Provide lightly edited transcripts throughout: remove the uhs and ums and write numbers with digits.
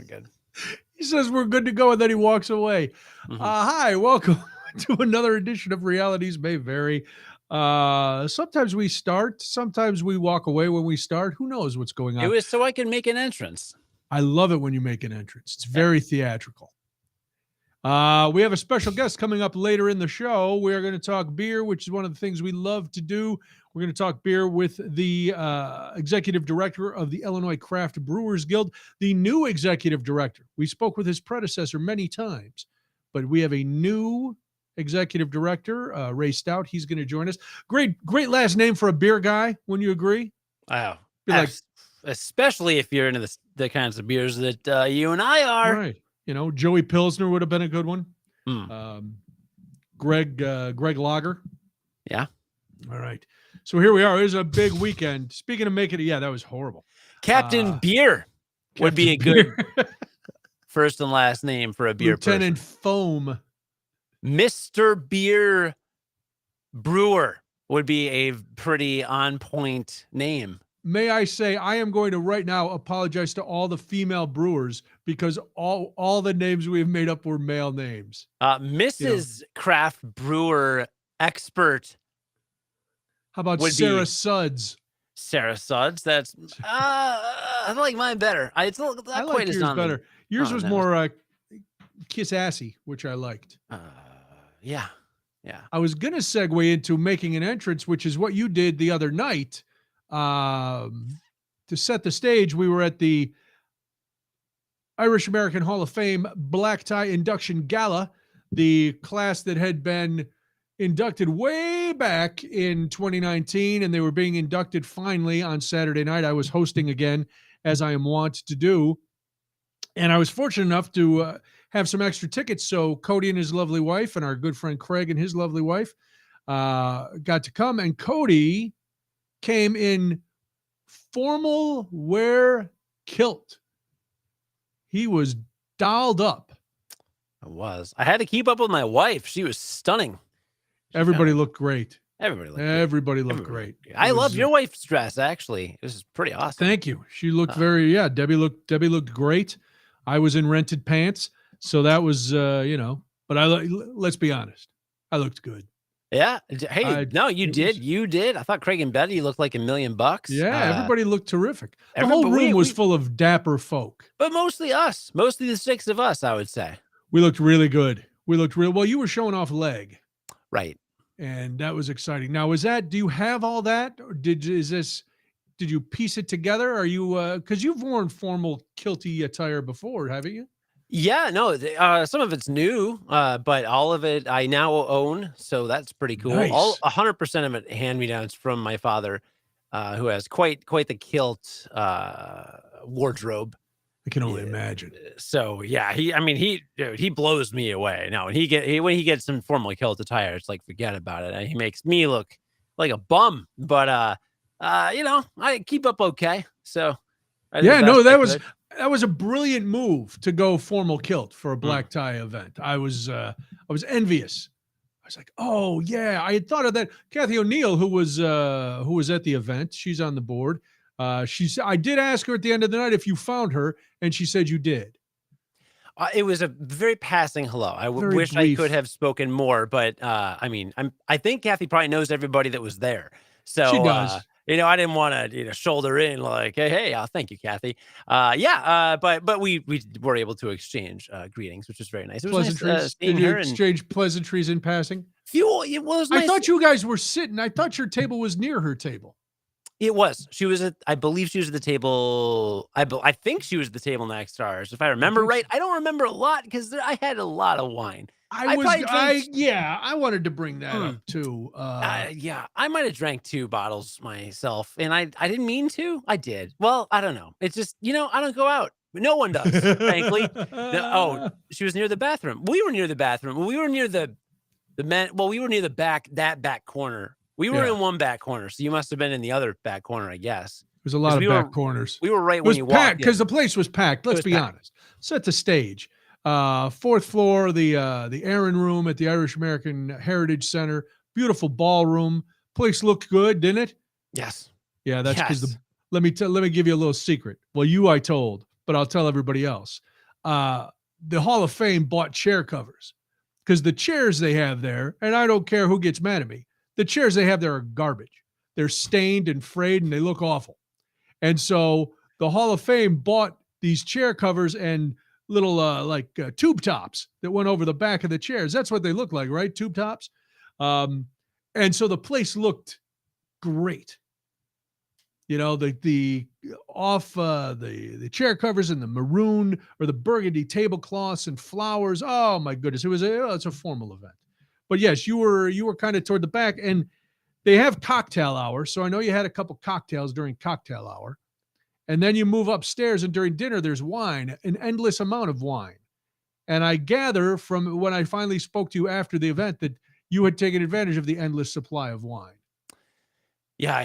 good. He says we're good to go, and then he walks away. Hi, welcome to another edition of Realities May Vary. Sometimes we start, sometimes we walk away when we start. Who knows what's going on? It was so I can make an entrance. I love it when you make an entrance. It's very theatrical. We have a special guest coming up later in the show. We are going to talk beer, which is one of the things we love to do. We're going to talk beer with the executive director of the Illinois Craft Brewers Guild, the new executive director. We spoke with his predecessor many times, but we have a new executive director, Ray Stout. He's going to join us. Great last name for a beer guy. Wouldn't you agree? Wow. Especially if you're into the kinds of beers that you and I are. Right. You know, Joey Pilsner would have been a good one. Greg Lager. Yeah. All right. So here we are. It was a big weekend. Speaking of making it, that was horrible. Captain Beer would be a good first and last name for a beer Lieutenant person. Foam. Mr. Beer Brewer would be a pretty on point name. May I say, I am going to right now apologize to all the female brewers because all the names we have made up were male names. Mrs. Craft Brewer Expert. How about Sarah Suds? Sarah Suds. That's I like mine better. It's not I quite like as yours better. Yours was more kiss assy, which I liked. Yeah. I was gonna segue into making an entrance, which is what you did the other night. To set the stage, we were at the Irish American Hall of Fame Black Tie Induction Gala, the class that had been inducted way back in 2019, and they were being inducted finally on Saturday night. I was hosting again, as I am wont to do, and I was fortunate enough to have some extra tickets, so Cody and his lovely wife and our good friend Craig and his lovely wife got to come, and Cody came in formal wear kilt. He was dolled up. I had to keep up with my wife. She was stunning. Everybody looked great. Everybody looked great. I love your wife's dress, actually. This is pretty awesome. Thank you. She looked Debbie looked great. I was in rented pants, so that was but let's be honest. I looked good. Yeah. Hey, you did. You did. I thought Craig and Betty looked like $1 million. Yeah, everybody looked terrific. The whole room was full of dapper folk. But mostly us. Mostly the six of us, I would say. We looked really good. We looked real well. You were showing off leg. Right. And that was exciting. Now, do you have all that? Or did you piece it together? Are you because you've worn formal kilty attire before, haven't you? Yeah, no, some of it's new, but all of it I now own, so that's pretty cool. Nice. 100% of it hand-me-downs from my father, who has quite the kilt wardrobe. I can only imagine. So yeah, he blows me away. Now when he gets some formal kilt attire, it's like forget about it. He makes me look like a bum, but I keep up okay. So that was a brilliant move to go formal kilt for a black tie event. I was envious. I was like, oh yeah, I had thought of that. Kathy O'Neill, who was at the event, she's on the board. I did ask her at the end of the night if you found her, and she said you did. It was a very passing hello. I wish brief. I could have spoken more, but I think Kathy probably knows everybody that was there. So she does. I didn't want to, shoulder in like, hey, thank you, Kathy. But we were able to exchange greetings, which was very nice. It was pleasantries. Did you exchange pleasantries in passing? It was nice. I thought you guys were sitting. I thought your table was near her table. It was. I believe she was at the table. I think she was at the table next to ours, if I remember right. I don't remember a lot because I had a lot lot of wine. I wanted to bring that up too. I might have drank 2 bottles myself, and I didn't mean to. I did. Well, I don't know. It's just I don't go out. No one does, frankly. She was near the bathroom. We were near the bathroom. We were near the men. Well, we were near the back corner. We were in one back corner, so you must have been in the other back corner, I guess. There's a lot of back corners. We were right when you walked because the place was packed. Let's be honest. Set the stage. 4th floor, the Aaron Room at the Irish American Heritage Center. Beautiful ballroom. Place looked good, didn't it? Yes. Yeah, that's because let me give you a little secret. Well, I told, but I'll tell everybody else. the Hall of Fame bought chair covers because the chairs they have there, and I don't care who gets mad at me, the chairs they have there are garbage. They're stained and frayed and they look awful. And so the Hall of Fame bought these chair covers and little tube tops that went over the back of the chairs. That's what they look like, right? Tube tops. And so the place looked great. You know, the chair covers and the maroon or the burgundy tablecloths and flowers. Oh my goodness, it's a formal event. But yes, you were kind of toward the back, and they have cocktail hour. So I know you had a couple cocktails during cocktail hour. And then you move upstairs, and during dinner, there's wine, an endless amount of wine. And I gather from when I finally spoke to you after the event that you had taken advantage of the endless supply of wine. Yeah, I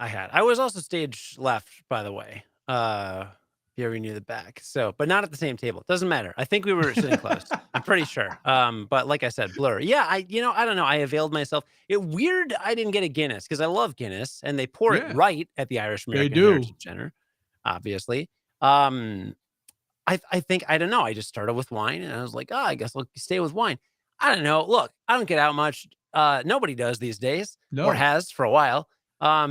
had. I was also stage left, by the way. Very near the back. So, but not at the same table. Doesn't matter. I think we were sitting close. I'm pretty sure. But like I said, blur. Yeah, I don't know. I availed myself. Weird I didn't get a Guinness because I love Guinness, and they pour it right at the Irish American Heritage Center. Obviously. I think, I don't know. I just started with wine, and I was like, I guess I'll stay with wine. I don't know. Look, I don't get out much. Nobody does these days, or has for a while.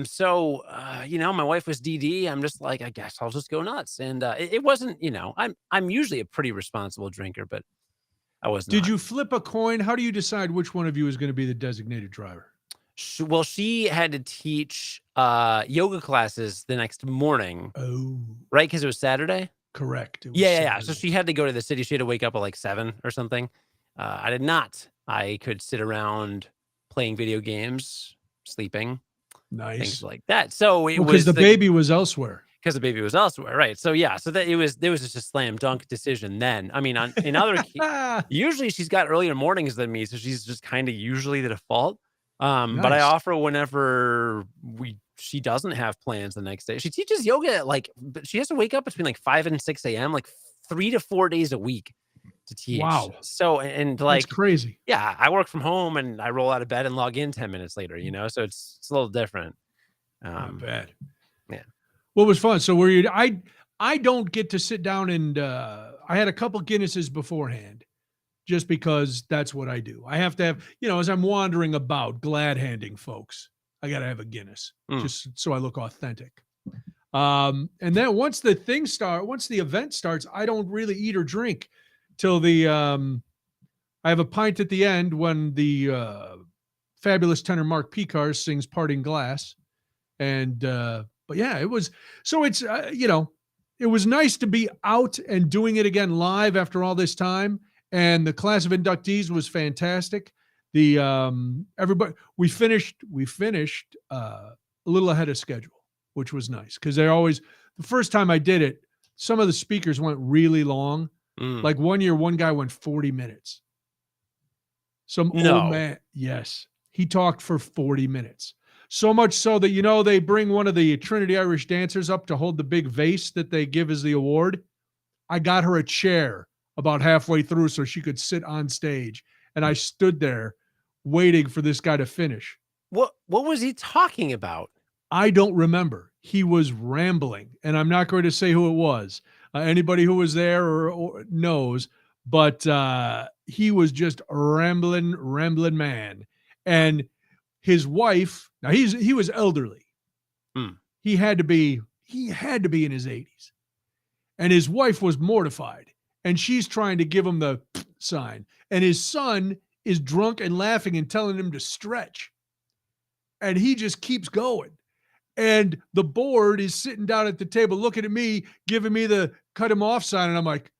So my wife was DD. I'm just like, I guess I'll just go nuts. And it wasn't, I'm usually a pretty responsible drinker, but I wasn't. Did you flip a coin? How do you decide which one of you is going to be the designated driver? Well, she had to teach yoga classes the next morning. Oh, right, because it was Saturday. Correct. Yeah. So she had to go to the city. She had to wake up at like 7 or something. I did not. I could sit around playing video games, sleeping, things like that. So it was because the baby was elsewhere. Because the baby was elsewhere, right? So yeah, so that there was just a slam dunk decision then. I mean, in other usually she's got earlier mornings than me, so she's just kind of usually the default. But I offer whenever she doesn't have plans the next day. She teaches yoga but she has to wake up between like 5 and 6 a.m. like 3 to 4 days a week to teach. Wow. So and like that's crazy. Yeah, I work from home and I roll out of bed and log in 10 minutes later. So it's a little different. Not bad. Yeah. What was fun? So were you? I don't get to sit down and I had a couple Guinnesses beforehand. Just because that's what I do. I have to have, as I'm wandering about glad handing folks, I got to have a Guinness just so I look authentic. And then once the event starts, I don't really eat or drink till I have a pint at the end when the fabulous tenor Mark Picars sings Parting Glass. And, but yeah, it was, so it's, it was nice to be out and doing it again live after all this time. And the class of inductees was fantastic. Everybody, we finished a little ahead of schedule, which was nice because the first time I did it, some of the speakers went really long. Like one year, one guy went 40 minutes. Old man, yes, he talked for 40 minutes. So much so that, they bring one of the Trinity Irish dancers up to hold the big vase that they give as the award. I got her a chair about halfway through so she could sit on stage. And I stood there waiting for this guy to finish. What was he talking about? I don't remember. He was rambling, and I'm not going to say who it was. Anybody who was there or knows, but he was just a rambling man. And his wife, now he was elderly. He had to be in his 80s. And his wife was mortified. And she's trying to give him the sign. And his son is drunk and laughing and telling him to stretch. And he just keeps going. And the board is sitting down at the table looking at me, giving me the cut him off sign. And I'm like,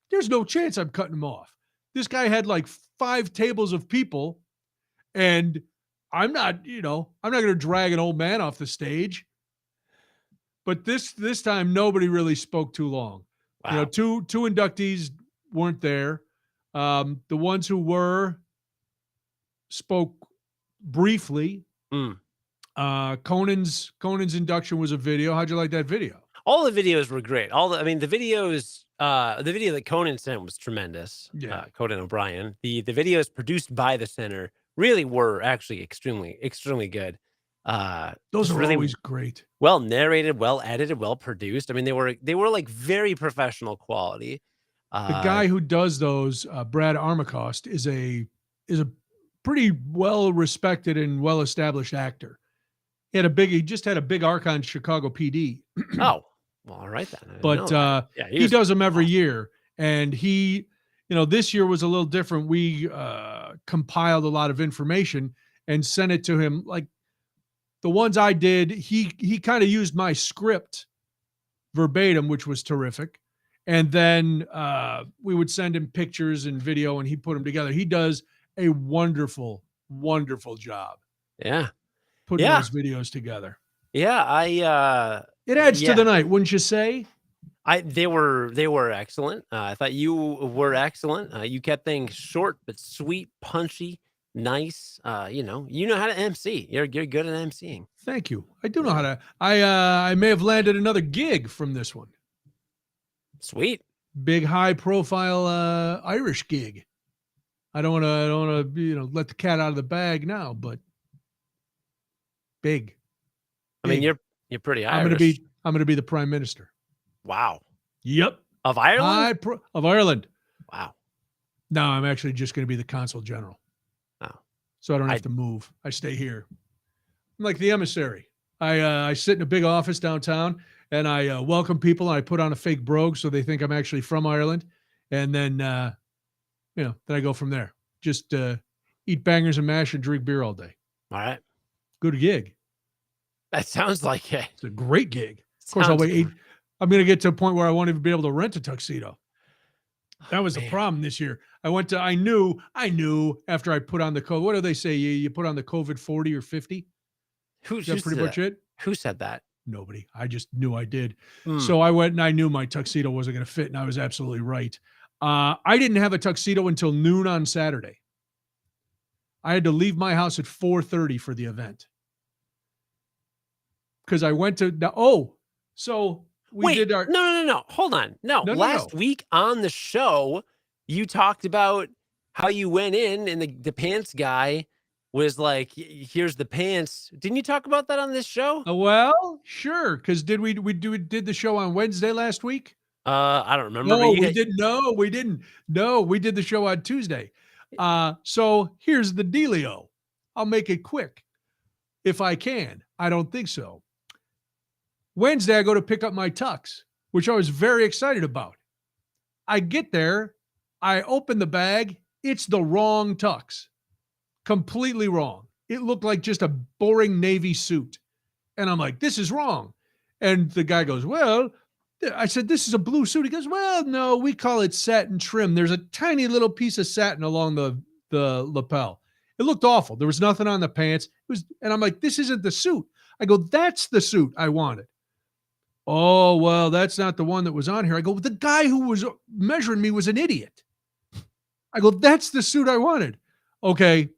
there's no chance I'm cutting him off. This guy had like 5 tables of people. And I'm not going to drag an old man off the stage. But this time, nobody really spoke too long. Wow. Two inductees weren't there. The ones who were spoke briefly. Conan's induction was a video. How'd you like that video? All the videos were great. The videos, the video that Conan sent was tremendous. Yeah. Conan O'Brien. The videos produced by the center really were actually extremely, extremely good. Those are really always great. Well narrated, well edited, well produced. They were like very professional quality. The guy who does those, Brad Armacost, is a pretty well respected and well established actor. He just had a big arc on Chicago PD. Oh, well, all right then. But he does them every year, and this year was a little different. We compiled a lot of information and sent it to him. Like the ones I did, he kind of used my script verbatim, which was terrific. And then we would send him pictures and video, and he put them together. He does a wonderful, wonderful job. Yeah. Putting those videos together. Yeah. It adds to the night, wouldn't you say? They were excellent. I thought you were excellent. You kept things short but sweet, punchy, nice. You know how to MC. You're good at MCing. Thank you. I do know how to. I may have landed another gig from this one. Sweet. Big high profile Irish gig. I don't want to let the cat out of the bag now, but big. I mean, you're pretty Irish. I'm gonna be the prime minister. Wow. Yep. Of Ireland? Of Ireland. Wow. No, I'm actually just gonna be the consul general. Oh. So I don't have to move. I stay here. I'm like the emissary. I sit in a big office downtown, and I welcome people, and I put on a fake brogue so they think I'm actually from Ireland, and then then I go from there. Just eat bangers and mash and drink beer all day. All right. Good gig. That sounds like it. It's a great gig. Of course, I'm going to get to a point where I won't even be able to rent a tuxedo. That was the problem this year. I knew after I put on the COVID. What do they say? You put on the COVID 40 or 50? That's pretty much it. Who said that? Nobody. I just knew I did. So I went and I knew my tuxedo wasn't going to fit, and I was absolutely right. I didn't have a tuxedo until noon on Saturday. I had to leave my house at 4:30 for the event. Because I went to did our no. Hold on. No. Last week on the show, you talked about how you went in and the pants guy was like, here's the pants. Didn't you talk about that on this show? Well, sure. Because did we did the show on Wednesday last week? I don't remember. No, we didn't. No, we didn't. No, we did the show on Tuesday. So here's the dealio. I'll make it quick if I can. I don't think so. Wednesday, I go to pick up my tux, which I was very excited about. I get there, I open the bag. It's the wrong tux. Completely wrong. It looked like just a boring Navy suit. And I'm like, this is wrong. And the guy goes, well, I said, this is a blue suit. He goes, well, no, we call it satin trim. There's a tiny little piece of satin along the lapel. It looked awful. There was nothing on the pants. And I'm like, this isn't the suit. I go, that's the suit I wanted. Oh, well, that's not the one that was on here. I go, the guy who was measuring me was an idiot. I go, that's the suit I wanted. Okay.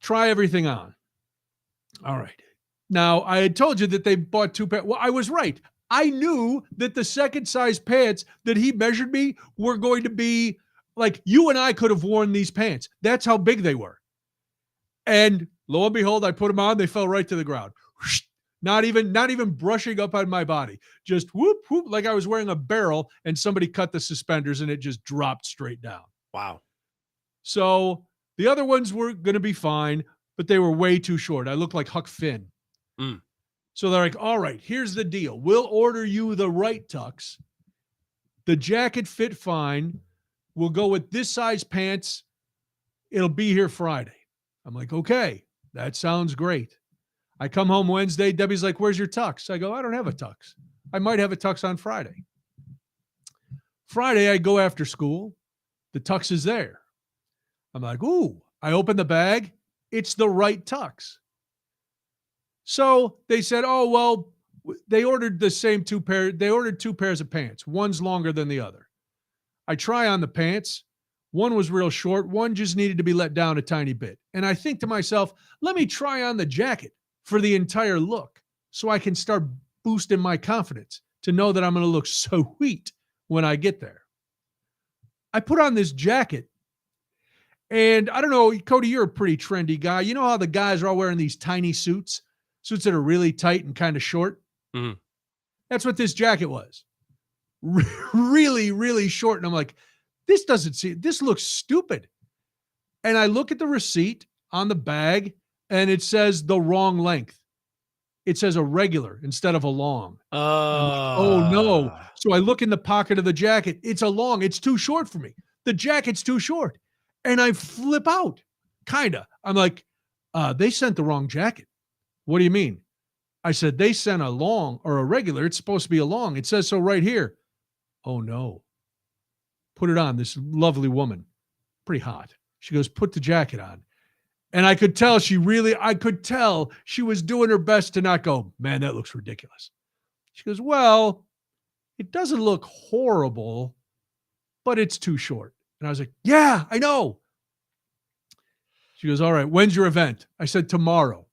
Try everything on. All right. Now, I had told you that they bought two pants. Well, I was right. I knew that the second size pants that he measured me were going to be like, you and I could have worn these pants. That's how big they were. And lo and behold, I put them on. They fell right to the ground. Not even brushing up on my body. Just whoop, whoop, like I was wearing a barrel and somebody cut the suspenders and it just dropped straight down. Wow. So the other ones were going to be fine, but they were way too short. I looked like Huck Finn. So they're like, all right, here's the deal. We'll order you the right tux. The jacket fit fine. We'll go with this size pants. It'll be here Friday. I'm like, okay, that sounds great. I come home Wednesday. Debbie's like, where's your tux? I go, I don't have a tux. I might have a tux on Friday. Friday, I go after school. The tux is there. I'm like, ooh. I open the bag. It's the right tux. So they said, oh, well, they ordered the same two pairs. They ordered two pairs of pants. One's longer than the other. I try on the pants. One was real short. One just needed to be let down a tiny bit. And I think to myself, let me try on the jacket for the entire look so I can start boosting my confidence to know that I'm going to look sweet when I get there. I put on this jacket, and I don't know, Cody, you're a pretty trendy guy. You know how the guys are all wearing these tiny suits that are really tight and kind of short? Mm-hmm. That's what this jacket was. really, really short. And I'm like, this looks stupid. And I look at the receipt on the bag and it says the wrong length. It says a regular instead of a long. I'm like, oh no. So I look in the pocket of the jacket. It's a long. It's too short for me. The jacket's too short. And I flip out. Kinda. I'm like, they sent the wrong jacket. What do you mean? I said, they sent a long or a regular. It's supposed to be a long. It says so right here. Oh no. Put it on. This lovely woman. Pretty hot. She goes, put the jacket on. And I could tell she was doing her best to not go, man, that looks ridiculous. She goes, well, it doesn't look horrible, but it's too short. And I was like, yeah, I know. She goes, all right, when's your event? I said, tomorrow.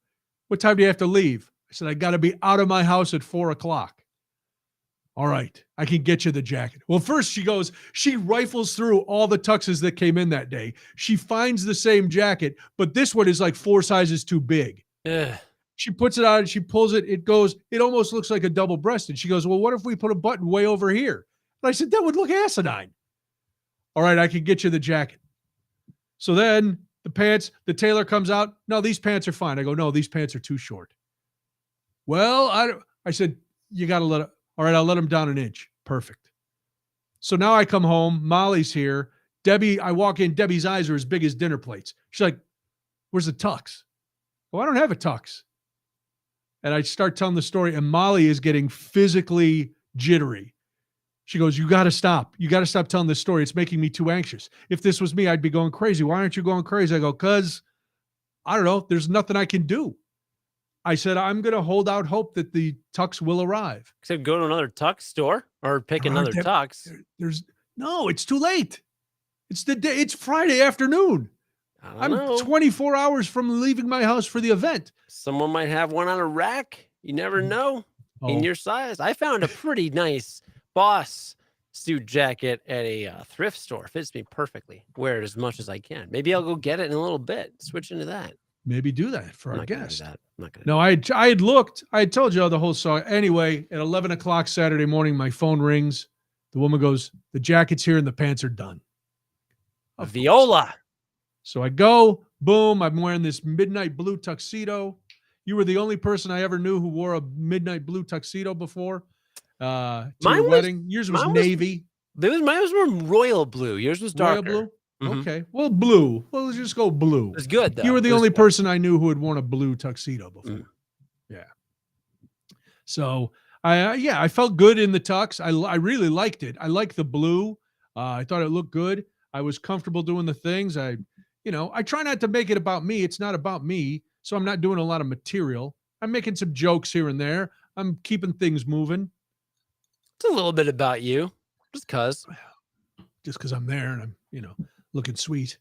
What time do you have to leave? I said, I got to be out of my house at 4:00. All right, I can get you the jacket. Well, first she rifles through all the tuxes that came in that day. She finds the same jacket, but this one is like 4 sizes too big. Ugh. She puts it on and she pulls it. It almost looks like a double-breasted. She goes, well, what if we put a button way over here? And I said, that would look asinine. All right, I can get you the jacket. So then the pants, the tailor comes out. No, these pants are fine. I go, no, these pants are too short. Well, I said, you got to let it. All right, I'll let him down an inch. Perfect. So now I come home. Molly's here. Debbie, I walk in. Debbie's eyes are as big as dinner plates. She's like, where's the tux? Well, I don't have a tux. And I start telling the story, and Molly is getting physically jittery. She goes, you got to stop. You got to stop telling this story. It's making me too anxious. If this was me, I'd be going crazy. Why aren't you going crazy? I go, because, I don't know. There's nothing I can do. I said, I'm going to hold out hope that the tux will arrive. Except go to another tux store or pick another tux. No, it's too late. It's Friday afternoon. I'm 24 hours from leaving my house for the event. Someone might have one on a rack. You never know. In your size. I found a pretty nice boss suit jacket at a thrift store. Fits me perfectly. Wear it as much as I can. Maybe I'll go get it in a little bit. Switch into that. Maybe do that for our guest. I'm not gonna. No, I had looked. I had told you the whole story. Anyway, at 11:00 Saturday morning, my phone rings. The woman goes, the jacket's here and the pants are done. Viola. So I go, boom, I'm wearing this midnight blue tuxedo. You were the only person I ever knew who wore a midnight blue tuxedo before. To your wedding. Yours was navy. Mine was more royal blue. Yours was darker. Royal blue? Mm-hmm. Okay. Well, blue. Well, let's just go blue. It's good, though. You were the only person I knew who had worn a blue tuxedo before. Mm. Yeah. So, I felt good in the tux. I really liked it. I liked the blue. I thought it looked good. I was comfortable doing the things. I try not to make it about me. It's not about me. So I'm not doing a lot of material. I'm making some jokes here and there. I'm keeping things moving. It's a little bit about you. Just because I'm there and I'm, looking sweet.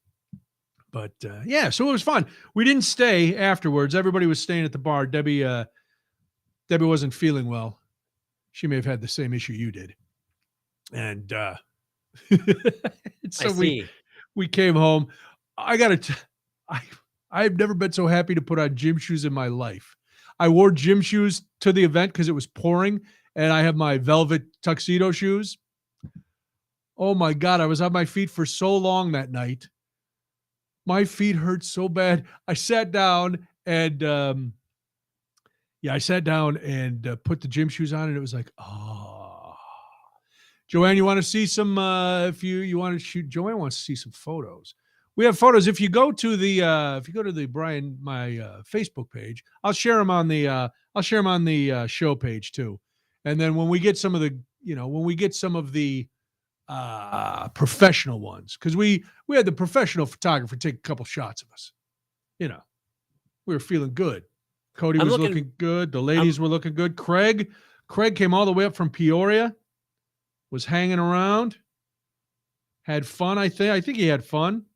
But so it was fun. We didn't stay afterwards. Everybody was staying at the bar. Debbie wasn't feeling well. She may have had the same issue you did. And so we came home. I've never been so happy to put on gym shoes in my life. I wore gym shoes to the event because it was pouring, and I have my velvet tuxedo shoes. Oh my God, I was on my feet for so long that night. My feet hurt so bad. I sat down and put the gym shoes on, and it was like, oh. Joanne, you want to see some, if you want to shoot, Joanne wants to see some photos. We have photos. If you go to the Brian, my Facebook page, I'll share them on the show page too. And then when we get some of the, professional ones, because we had the professional photographer take a couple shots of us. We were feeling good. Cody was looking good. The ladies were looking good. Craig came all the way up from Peoria, was hanging around, had fun. I think he had fun.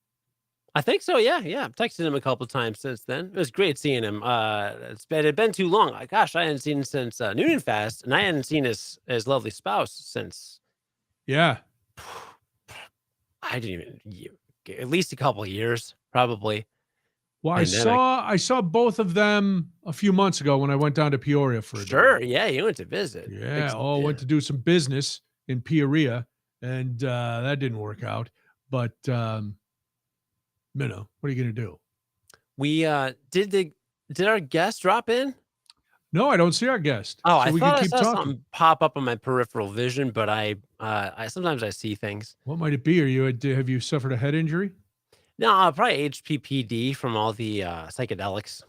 I think so. Yeah. I've texted him a couple times since then. It was great seeing him. It had been too long. Gosh, I hadn't seen him since Noonan Fest, and I hadn't seen his lovely spouse since. Yeah. I didn't even, at least a couple of years, probably. Well, I saw both of them a few months ago when I went down to Peoria for a day. Sure, yeah, you went to visit. Yeah, went to do some business. in Peoria, and that didn't work out. But what are you going to do? We did our guest drop in? No, I don't see our guest. Oh, so I we thought can I keep saw talking. something pop up on my peripheral vision, but I sometimes I see things. What might it be? Have you suffered a head injury? No, probably HPPD from all the psychedelics.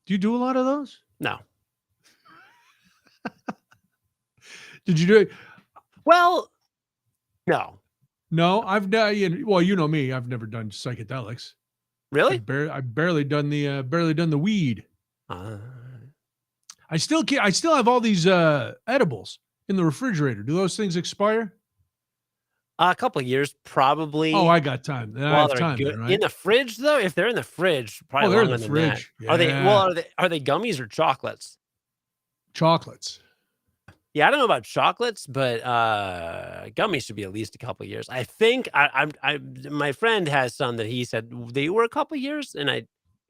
Do you do a lot of those? No. Did you do it? Well, no. No, I've done. Well, you know me. I've never done psychedelics. Really? I've barely done the weed. I still have all these edibles in the refrigerator. Do those things expire? A couple of years, probably. Oh, I got time. I have time then, right? In the fridge, though. If they're in the fridge, probably they're in longer the than fridge. that. Yeah. Are they gummies or chocolates? Chocolates. Yeah, I don't know about chocolates, but gummies should be at least a couple of years. I think my friend has some that he said they were a couple of years, and I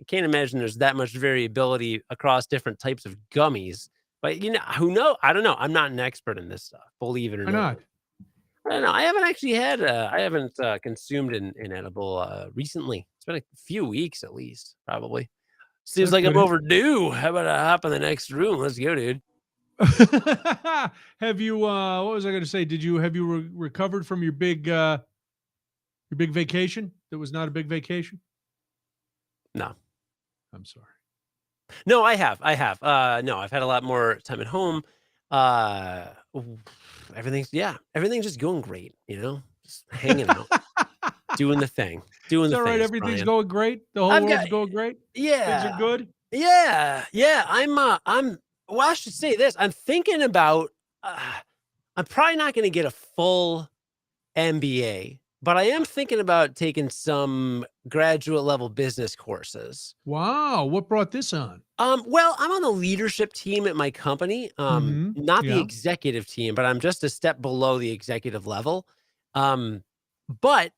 can't imagine there's that much variability across different types of gummies. But who knows? I don't know. I'm not an expert in this stuff, believe it or Why not. not? I don't know. I haven't actually I haven't consumed an edible recently. It's been a few weeks at least, probably. Seems like I'm overdue. How about I hop in the next room? Let's go, dude. Have you what was I going to say? Have you recovered from your big vacation that was not a big vacation? No. I'm sorry. No, I have. No, I've had a lot more time at home. Everything's just going great, just hanging out, doing the thing, Is that right? Everything's Brian. going great. The whole world's going great. Yeah, things are good. Yeah. Well, I should say this. I'm thinking about. I'm probably not going to get a full MBA, but I am thinking about taking some graduate level business courses. Wow, what brought this on? Well, I'm on the leadership team at my company. Not the executive team, but I'm just a step below the executive level. But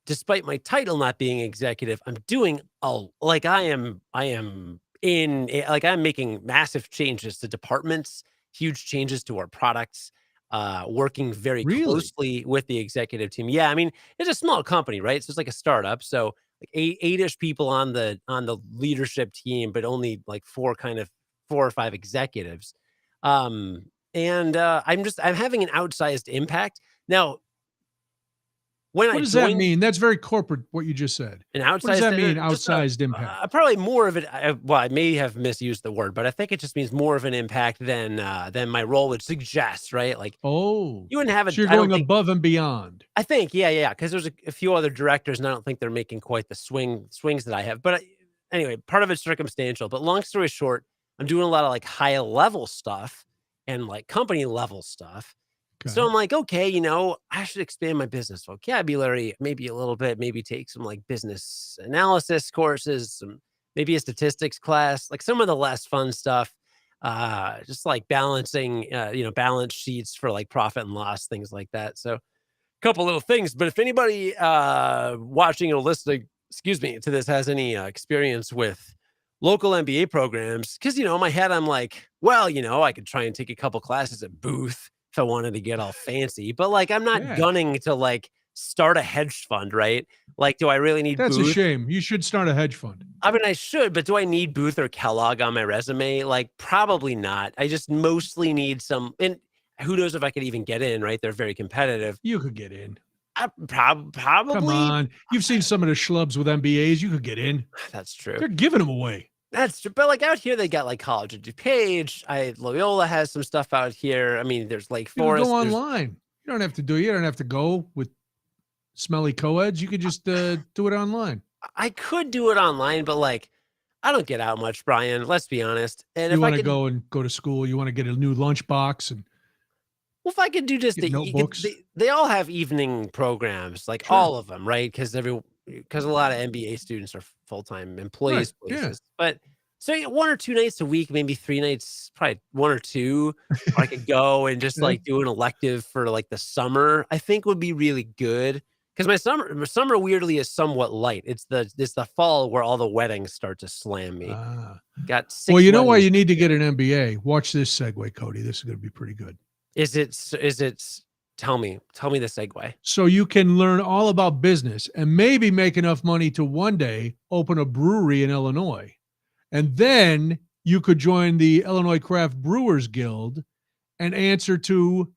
despite my title not being executive, I'm doing I'm making massive changes to departments, huge changes to our products, working very closely with the executive team. Yeah, I mean, it's a small company, right? So it's like a startup. So like eight-ish people on the leadership team, but only like 4 or 5 executives. I'm having an outsized impact. Now, what does that mean? That's very corporate, what you just said. What does that mean, outsized impact? Probably more of it. I may have misused the word, but I think it just means more of an impact than my role would suggest, right? Like, you wouldn't have So you're going above and beyond. I think, yeah, because there's a few other directors, and I don't think they're making quite the swings that I have. But anyway, part of it's circumstantial. But long story short, I'm doing a lot of like high level stuff and like company level stuff. So I'm like, okay, I should expand my business vocabulary, maybe a little bit, maybe take some like business analysis courses, maybe a statistics class, like some of the less fun stuff, just like balancing, balance sheets for like profit and loss, things like that. So a couple little things. But if anybody watching or listening, to this has any experience with local MBA programs, because, in my head, I'm like, well, I could try and take a couple classes at Booth if I wanted to get all fancy, but like, I'm not gunning to like start a hedge fund, right? Like, do I really need That's Booth? A shame. You should start a hedge fund. I mean, I should, but do I need Booth or Kellogg on my resume? Like, probably not. I just mostly need some, and who knows if I could even get in, right? They're very competitive. You could get in. Probably. Come on. You've seen some of the schlubs with MBAs. You could get in. That's true. They're giving them away. That's true. But like out here, they got like College of DuPage. Loyola has some stuff out here. I mean, there's Lake Forest. You can go online. You don't have to go with smelly co-eds. You could just do it online. I could do it online, but like, I don't get out much, Brian. Let's be honest. And you want to go to school, you want to get a new lunchbox, and if I could do just notebooks. They all have evening programs, like all of them, right? Because a lot of MBA students are full-time employees places. But so 1 or 2 nights a week, maybe 3 nights, probably 1 or 2, I could go and just like do an elective for like the summer, I think would be really good. Because my summer weirdly is somewhat light. It's the fall where all the weddings start to slam me. Got 6 well, you know why you need to get an MBA? Watch this segue, Cody. This is going to be pretty good. Is it Tell me the segue. So you can learn all about business and maybe make enough money to one day open a brewery in Illinois. And then you could join the Illinois Craft Brewers Guild and answer to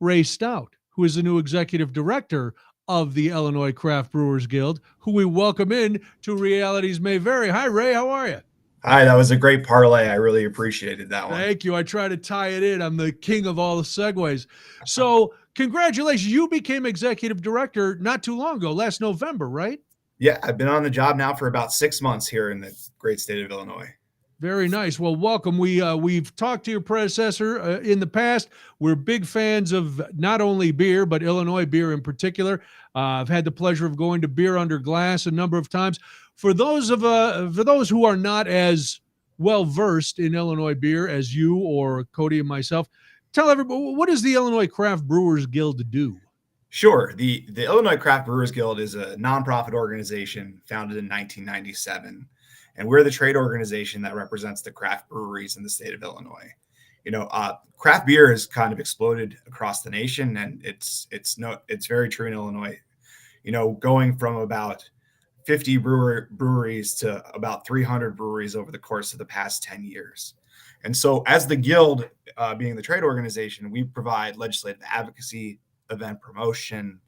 Ray Stout, who is the new executive director of the Illinois Craft Brewers Guild, who we welcome in to Realities May Vary. Hi, Ray. How are you? Hi, that was a great parlay. I really appreciated that one. Thank you. I try to tie it in. I'm the king of all the segues. So congratulations. You became executive director not too long ago, last November, right? Yeah, I've been on the job now for about 6 months here in the great state of Illinois. Very nice. Well, welcome. We've talked to your predecessor in the past. We're big fans of not only beer, but Illinois beer in particular. I've had the pleasure of going to Beer Under Glass a number of times. For those who are not as well versed in Illinois beer as you or Cody and myself, tell everybody, what does the Illinois Craft Brewers Guild do? Sure. The Illinois Craft Brewers Guild is a nonprofit organization founded in 1997. And we're the trade organization that represents the craft breweries in the state of Illinois. Craft beer has kind of exploded across the nation, and it's very true in Illinois. Going from about 50 breweries to about 300 breweries over the course of the past 10 years. And so as the guild, being the trade organization, we provide legislative advocacy, event promotion,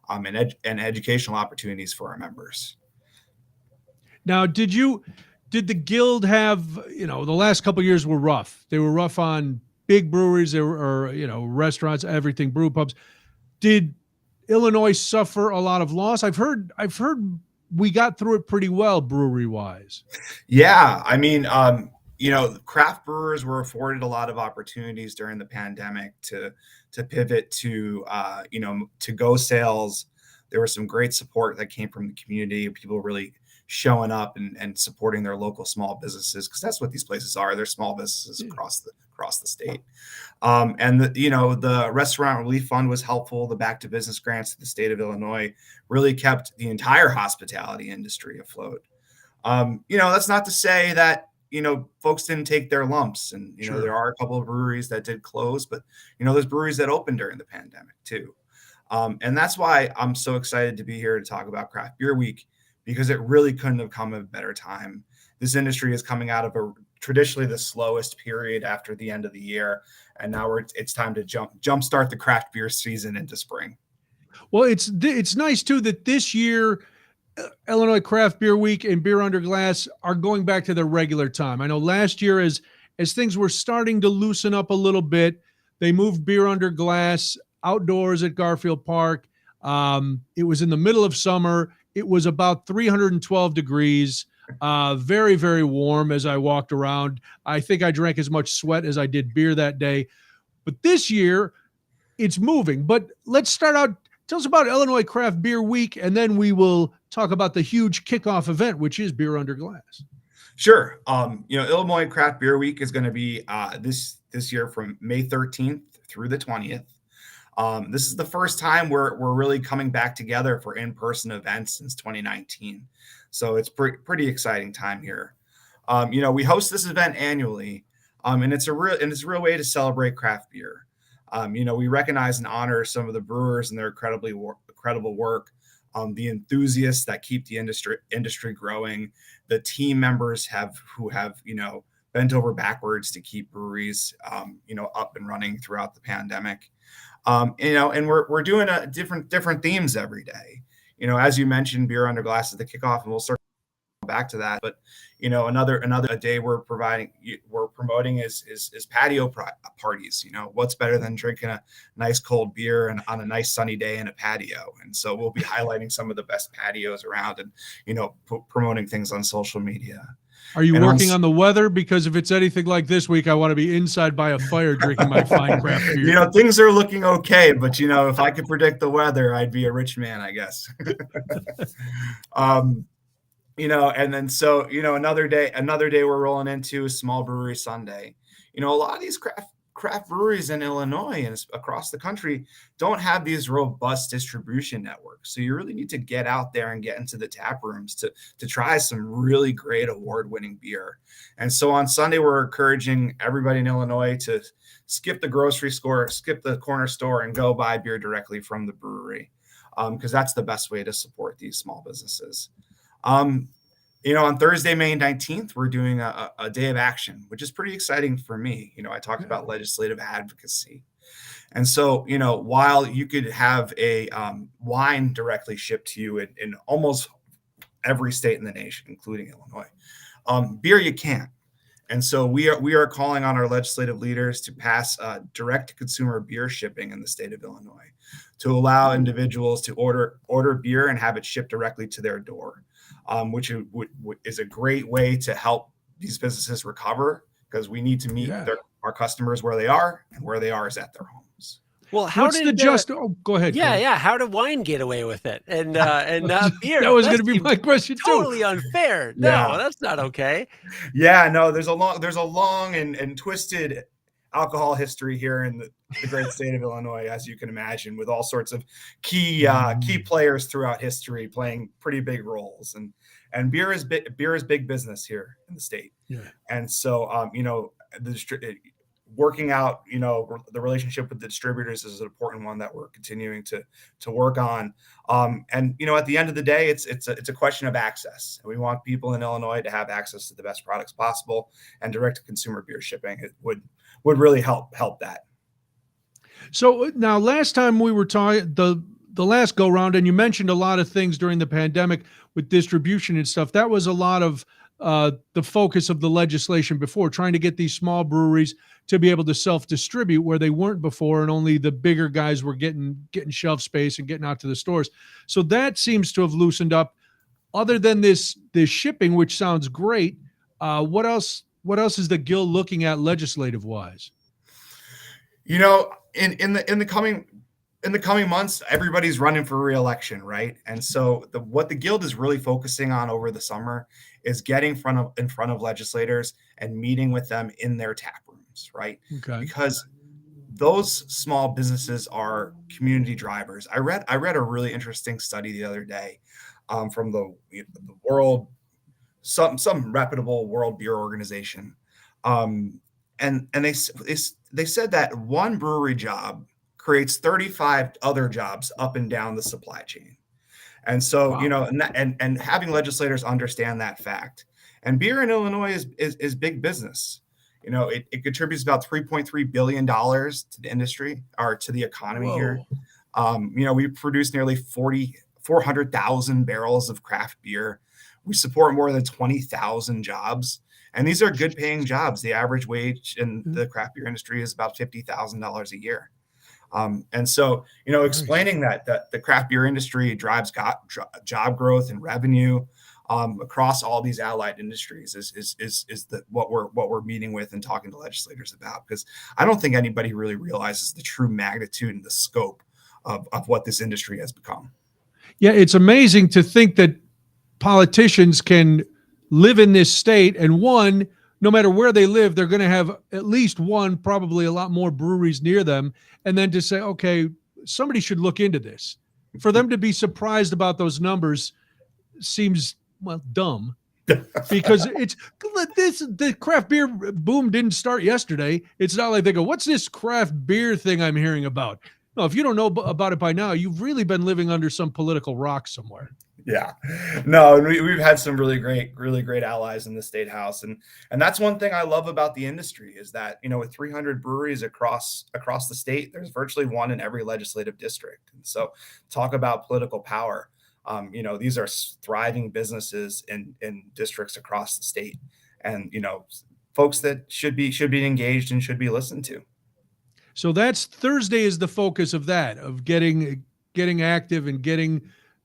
and educational opportunities for our members. Now, did the guild have, the last couple of years were rough. They were rough on big breweries, restaurants, everything, brew pubs. Did Illinois suffer a lot of loss? I've heard we got through it pretty well brewery wise. Yeah. I mean, craft brewers were afforded a lot of opportunities during the pandemic to pivot to go sales. There was some great support that came from the community, people really showing up and supporting their local small businesses, because that's what these places are. They're small businesses across the state. And the Restaurant Relief Fund was helpful. The Back to Business grants to the state of Illinois really kept the entire hospitality industry afloat. That's not to say that folks didn't take their lumps, and Sure. There are a couple of breweries that did close, but there's breweries that opened during the pandemic too. And that's why I'm so excited to be here to talk about Craft Beer Week, because it really couldn't have come at a better time. This industry is coming out of traditionally the slowest period after the end of the year, and now it's time to jumpstart the craft beer season into spring. Well, it's nice too that this year Illinois Craft Beer Week and Beer Under Glass are going back to their regular time. I know last year, as things were starting to loosen up a little bit, they moved Beer Under Glass outdoors at Garfield Park. It was in the middle of summer. It was about 312 degrees, very, very warm as I walked around. I think I drank as much sweat as I did beer that day. But this year, it's moving. But let's start out. Tell us about Illinois Craft Beer Week, and then we will talk about the huge kickoff event, which is Beer Under Glass. Sure. Illinois Craft Beer Week is going to be this year from May 13th through the 20th. This is the first time we're really coming back together for in-person events since 2019. So it's pretty exciting time here. We host this event annually, and it's a real way to celebrate craft beer. We recognize and honor some of the brewers and their incredible work, the enthusiasts that keep the industry growing, the team members who have bent over backwards to keep breweries up and running throughout the pandemic. And we're doing different themes every day. As you mentioned, Beer Under Glass is the kickoff, and we'll circle back to that. But another day we're promoting is patio parties. What's better than drinking a nice cold beer and on a nice sunny day in a patio? And so we'll be highlighting some of the best patios around, and promoting things on social media. Are you working on the weather? Because if it's anything like this week, I want to be inside by a fire drinking my fine craft beer. Things are looking okay, but if I could predict the weather, I'd be a rich man, I guess. And then so another day we're rolling into Small Brewery Sunday. A lot of these craft breweries in Illinois and across the country don't have these robust distribution networks. So you really need to get out there and get into the tap rooms to try some really great award-winning beer. And so on Sunday, we're encouraging everybody in Illinois to skip the grocery store, skip the corner store, and go buy beer directly from the brewery, because that's the best way to support these small businesses. On Thursday, May 19th, we're doing a day of action, which is pretty exciting for me. I talked about legislative advocacy. And so, while you could have a wine directly shipped to you in almost every state in the nation, including Illinois, beer you can't. And so we are calling on our legislative leaders to pass direct-to-consumer beer shipping in the state of Illinois, to allow individuals to order beer and have it shipped directly to their door, which is a great way to help these businesses recover, because we need to meet our customers where they are, and where they are is at their homes. Well, go ahead. Yeah. How did wine get away with it? And beer. That was going to be my question too. Totally unfair. No, that's not okay. Yeah, no, there's a long and twisted alcohol history here in the great state of Illinois, as you can imagine, with all sorts of key players throughout history playing pretty big roles. And beer is big business here in the state. Yeah. And so, working out, the relationship with the distributors is an important one that we're continuing to work on. And at the end of the day, it's a question of access. And we want people in Illinois to have access to the best products possible, and direct to consumer beer shipping it would really help that. So now, last time we were talking, the last go round, and you mentioned a lot of things during the pandemic with distribution and stuff. That was a lot of the focus of the legislation before, trying to get these small breweries to be able to self-distribute where they weren't before, and only the bigger guys were getting shelf space and getting out to the stores. So that seems to have loosened up. Other than this shipping, which sounds great, what else is the Guild looking at legislative wise? In the coming months, everybody's running for re-election, right? And so what the Guild is really focusing on over the summer is getting in front of legislators and meeting with them in their tap rooms, right? Okay. Because those small businesses are community drivers. I read a really interesting study the other day from the world, some reputable world beer organization, and they said that one brewery job creates 35 other jobs up and down the supply chain. And so, wow. And having legislators understand that fact. And beer in Illinois is big business. It contributes about $3.3 billion to the industry, or to the economy. Whoa. Here. We produce nearly 400,000 barrels of craft beer. We support more than 20,000 jobs. And these are good paying jobs. The average wage in the craft beer industry is about $50,000 a year. And so, explaining that the craft beer industry drives job growth and revenue across all these allied industries is what we're meeting with and talking to legislators about, because I don't think anybody really realizes the true magnitude and the scope of what this industry has become. Yeah, it's amazing to think that politicians can live in this state, and no matter where they live, they're going to have at least one, probably a lot more breweries near them. And then to say, okay, somebody should look into this. For them to be surprised about those numbers seems, dumb. Because the craft beer boom didn't start yesterday. It's not like they go, what's this craft beer thing I'm hearing about? No, if you don't know about it by now, you've really been living under some political rock somewhere. Yeah, no, we've had some really great allies in the state house, and that's one thing I love about the industry is that with 300 breweries across the state, there's virtually one in every legislative district. And so, talk about political power. These are thriving businesses in districts across the state, and folks that should be engaged and should be listened to. So that's Thursday is the focus of that, of getting active and getting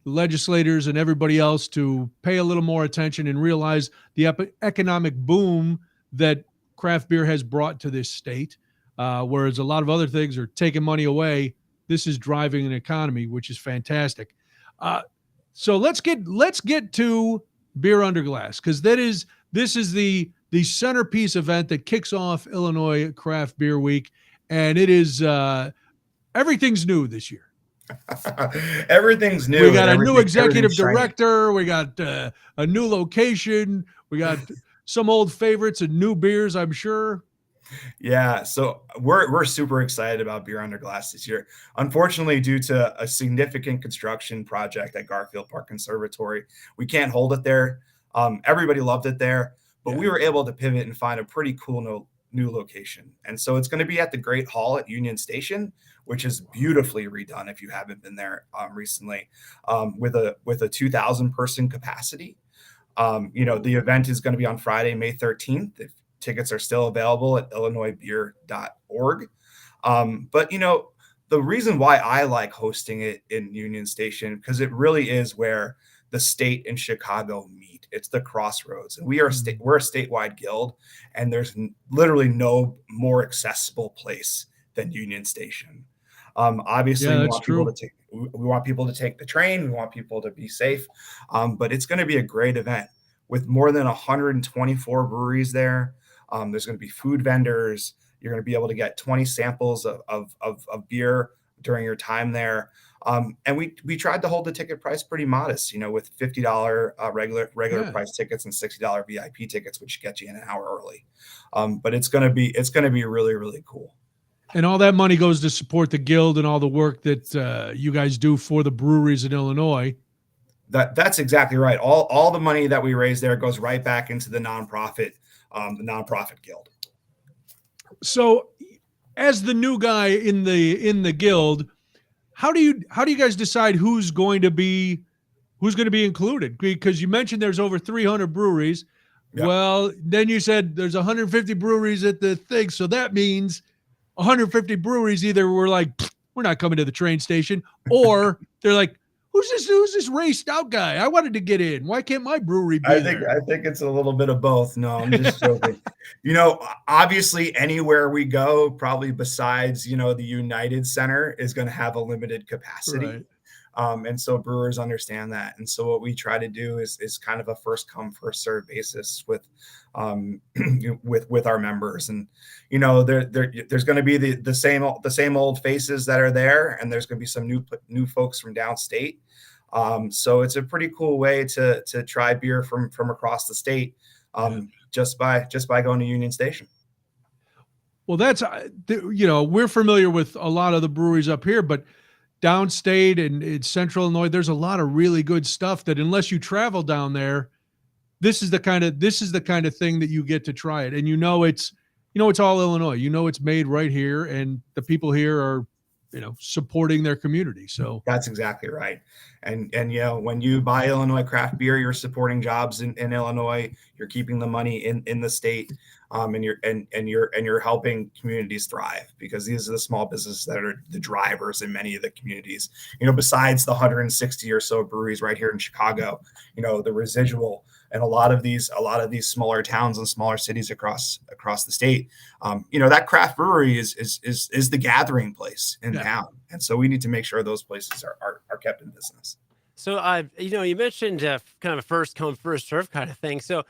legislators and everybody else to pay a little more attention and realize the economic boom that craft beer has brought to this state. Whereas a lot of other things are taking money away, this is driving an economy, which is fantastic. So let's get to Beer Under Glass, because this is the centerpiece event that kicks off Illinois Craft Beer Week, and it is everything's new this year. Everything's new. We got a new executive director. We got a new location. We got some old favorites and new beers, I'm sure. Yeah, so we're super excited about Beer Under Glass this year. Unfortunately, due to a significant construction project at Garfield Park Conservatory, we can't hold it there. Everybody loved it there, but we were able to pivot and find a pretty cool new location. And so it's going to be at the Great Hall at Union Station, which is beautifully redone if you haven't been there recently, with a 2,000 person capacity. The event is going to be on Friday, May 13th. If tickets are still available at illinoisbeer.org. But the reason why I like hosting it in Union Station, because it really is where the state and Chicago meet. It's the crossroads, and we're a statewide guild, and there's literally no more accessible place than Union Station. Obviously, we want people to take the train. We want people to be safe, but it's going to be a great event with more than 124 breweries there. There's going to be food vendors. You're going to be able to get 20 samples of beer during your time there. And we tried to hold the ticket price pretty modest, with $50 regular price tickets and $60 VIP tickets, which get you in an hour early. But it's going to be really, really cool. And all that money goes to support the guild and all the work that you guys do for the breweries in Illinois. That's exactly right. All the money that we raise there goes right back into the nonprofit guild. So, as the new guy in the guild, how do you guys decide who's going to be included? Because you mentioned there's over 300 breweries. Yep. Well, then you said there's 150 breweries at the thing, so that means 150 breweries either were like, we're not coming to the train station, or they're like, who's this raced out guy? I wanted to get in. Why can't my brewery be there? I think it's a little bit of both. No, I'm just joking. Obviously anywhere we go, probably besides, the United Center is going to have a limited capacity. Right. And so brewers understand that. And so what we try to do is kind of a first come, first serve basis with our members. And, there's going to be the same old faces that are there, and there's going to be some new folks from downstate. So it's a pretty cool way to try beer from across the state, just by going to Union Station. Well, that's, we're familiar with a lot of the breweries up here, but downstate and in central Illinois, there's a lot of really good stuff that unless you travel down there, this is the kind of thing that you get to try it. And it's all Illinois. It's made right here, and the people here are, supporting their community. So that's exactly right. And when you buy Illinois craft beer, you're supporting jobs in Illinois. You're keeping the money in the state, and you're helping communities thrive, because these are the small businesses that are the drivers in many of the communities. Besides the 160 or so breweries right here in Chicago, the residual and a lot of these smaller towns and smaller cities across the state, that craft brewery is the gathering place in town, and so we need to make sure those places are kept in business. So, you mentioned kind of a first come, first serve kind of thing. So,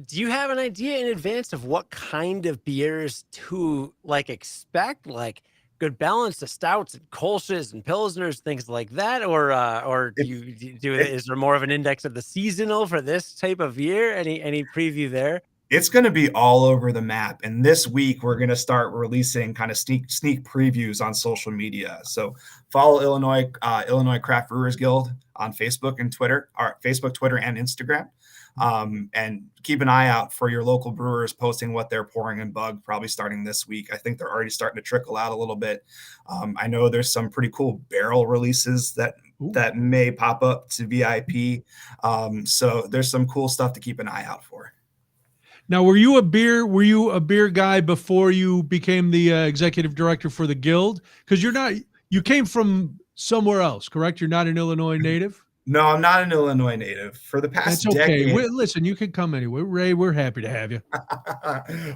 do you have an idea in advance of what kind of beers to expect? Like good balance of stouts and kolsches and pilsners, things like that, or is there more of an index of the seasonal for this type of year? Any preview there? It's going to be all over the map. And this week, we're going to start releasing kind of sneak previews on social media. So follow Illinois Craft Brewers Guild on Facebook and Twitter, or Facebook, Twitter, and Instagram. And keep an eye out for your local brewers posting what they're pouring in Bug, probably starting this week. I think they're already starting to trickle out a little bit. I know there's some pretty cool barrel releases that may pop up to VIP. So there's some cool stuff to keep an eye out for. Now, were you a beer guy before you became the executive director for the guild? Because you came from somewhere else, correct? You're not an Illinois native? No, I'm not an Illinois native. For the past decade. Listen, you can come anyway. Ray, we're happy to have you.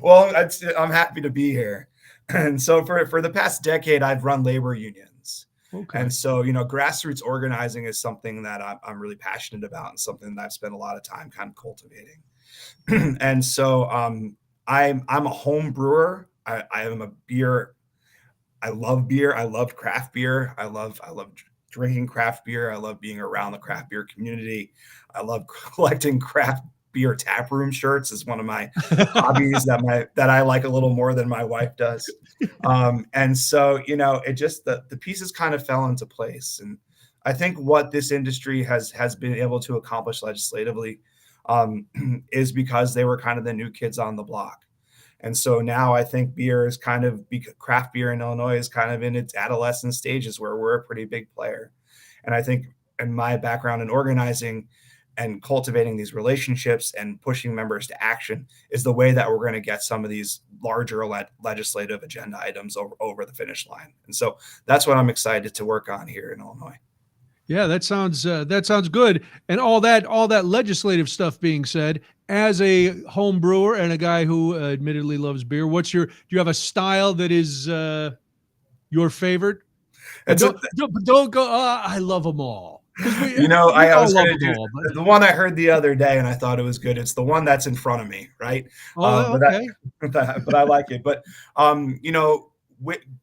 Well, I'm happy to be here. And so for the past decade, I've run labor unions. Okay. And so, grassroots organizing is something that I'm really passionate about, and something that I've spent a lot of time kind of cultivating. And so I'm a home brewer. I am a beer. I love beer. I love craft beer. I love drinking craft beer. I love being around the craft beer community. I love collecting craft beer tap room shirts is one of my hobbies that I like a little more than my wife does. And so, it just, the pieces kind of fell into place. And I think what this industry has been able to accomplish legislatively is because they were kind of the new kids on the block. And so now I think craft beer in Illinois is kind of in its adolescent stages where we're a pretty big player. And I think in my background in organizing and cultivating these relationships and pushing members to action is the way that we're going to get some of these larger legislative agenda items over the finish line. And so that's what I'm excited to work on here in Illinois. Yeah, that sounds good. And all that legislative stuff being said, as a home brewer and a guy who admittedly loves beer, do you have a style that is your favorite? Don't go. I love them all. I was going to do the one I heard the other day, and I thought it was good. It's the one that's in front of me, right? Okay. But I like it. But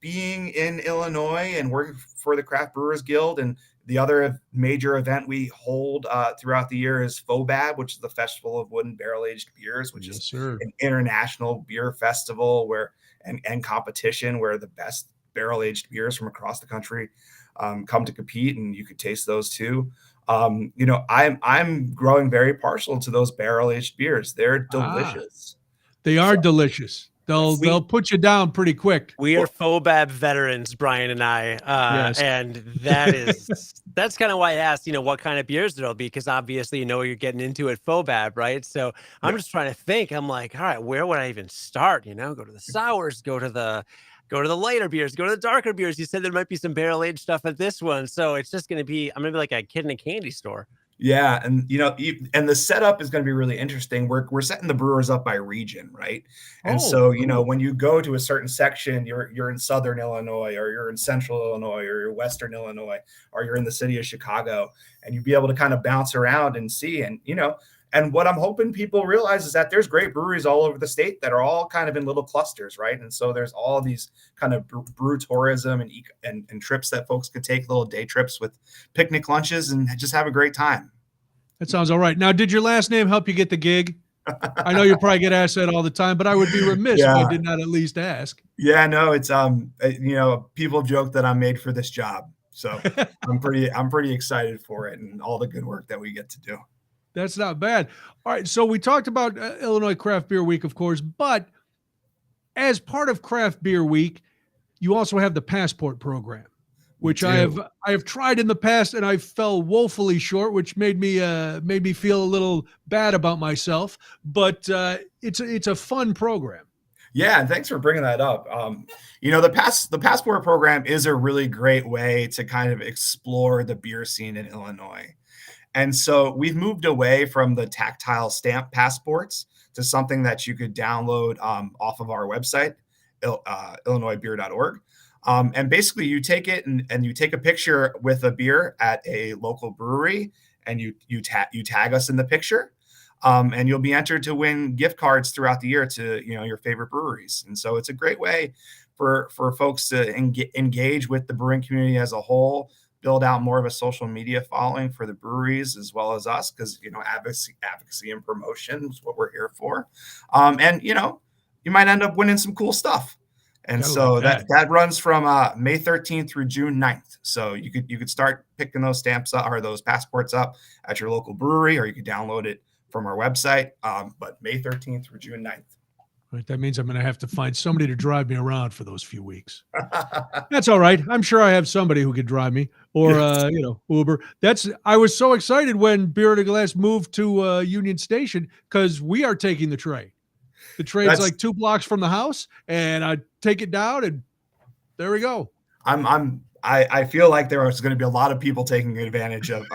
being in Illinois and working for the Craft Brewers Guild, and the other major event we hold throughout the year is FOBAB, which is the Festival of Wooden Barrel-Aged Beers, which is an international beer festival and competition where the best barrel-aged beers from across the country come to compete, and you could taste those too. I'm growing very partial to those barrel-aged beers. They're delicious. They are delicious. They'll put you down pretty quick. We are FOBAB veterans, Brian and I, yes. And that's kind of why I asked, what kind of beers there'll be, because obviously you're getting into it FOBAB, right? So I'm just trying to think. I'm like, all right, where would I even start? Go to the sours, go to the lighter beers, go to the darker beers. You said there might be some barrel aged stuff at this one, so it's just I'm gonna be like a kid in a candy store. Yeah, and and the setup is going to be really interesting. We're setting the brewers up by region, right? And so when you go to a certain section, you're in Southern Illinois, or you're in Central Illinois, or you're Western Illinois, or you're in the city of Chicago, and you'd be able to kind of bounce around and see. And and what I'm hoping people realize is that there's great breweries all over the state that are all kind of in little clusters, right? And so there's all of these kind of brew tourism and trips that folks could take, little day trips with picnic lunches and just have a great time. That sounds all right. Now, did your last name help you get the gig? I know you probably get asked that all the time, but I would be remiss if I did not at least ask. Yeah, no, it's people joke that I'm made for this job, so I'm pretty excited for it and all the good work that we get to do. That's not bad. All right. So we talked about Illinois Craft Beer Week, of course, but as part of Craft Beer Week, you also have the Passport program, which I have tried in the past, and I fell woefully short, which made me feel a little bad about myself. But it's a fun program. Yeah, and thanks for bringing that up. The Passport program is a really great way to kind of explore the beer scene in Illinois. And so we've moved away from the tactile stamp passports to something that you could download off of our website, illinoisbeer.org. And basically you take it and you take a picture with a beer at a local brewery, and you tag us in the picture, and you'll be entered to win gift cards throughout the year to your favorite breweries. And so it's a great way for folks to engage with the brewing community as a whole, build out more of a social media following for the breweries as well as us, because advocacy and promotion is what we're here for. And you might end up winning some cool stuff. And so that runs from May 13th through June 9th. So you could start picking those stamps up, or those passports up, at your local brewery, or you could download it from our website. But May 13th through June 9th. Right, that means I'm going to have to find somebody to drive me around for those few weeks. That's all right. I'm sure I have somebody who could drive me, or Uber. I was so excited when Beer at a Glass moved to Union Station, because we are taking the train. The train's like 2 blocks from the house, and I take it down, and there we go. I feel like there is going to be a lot of people taking advantage of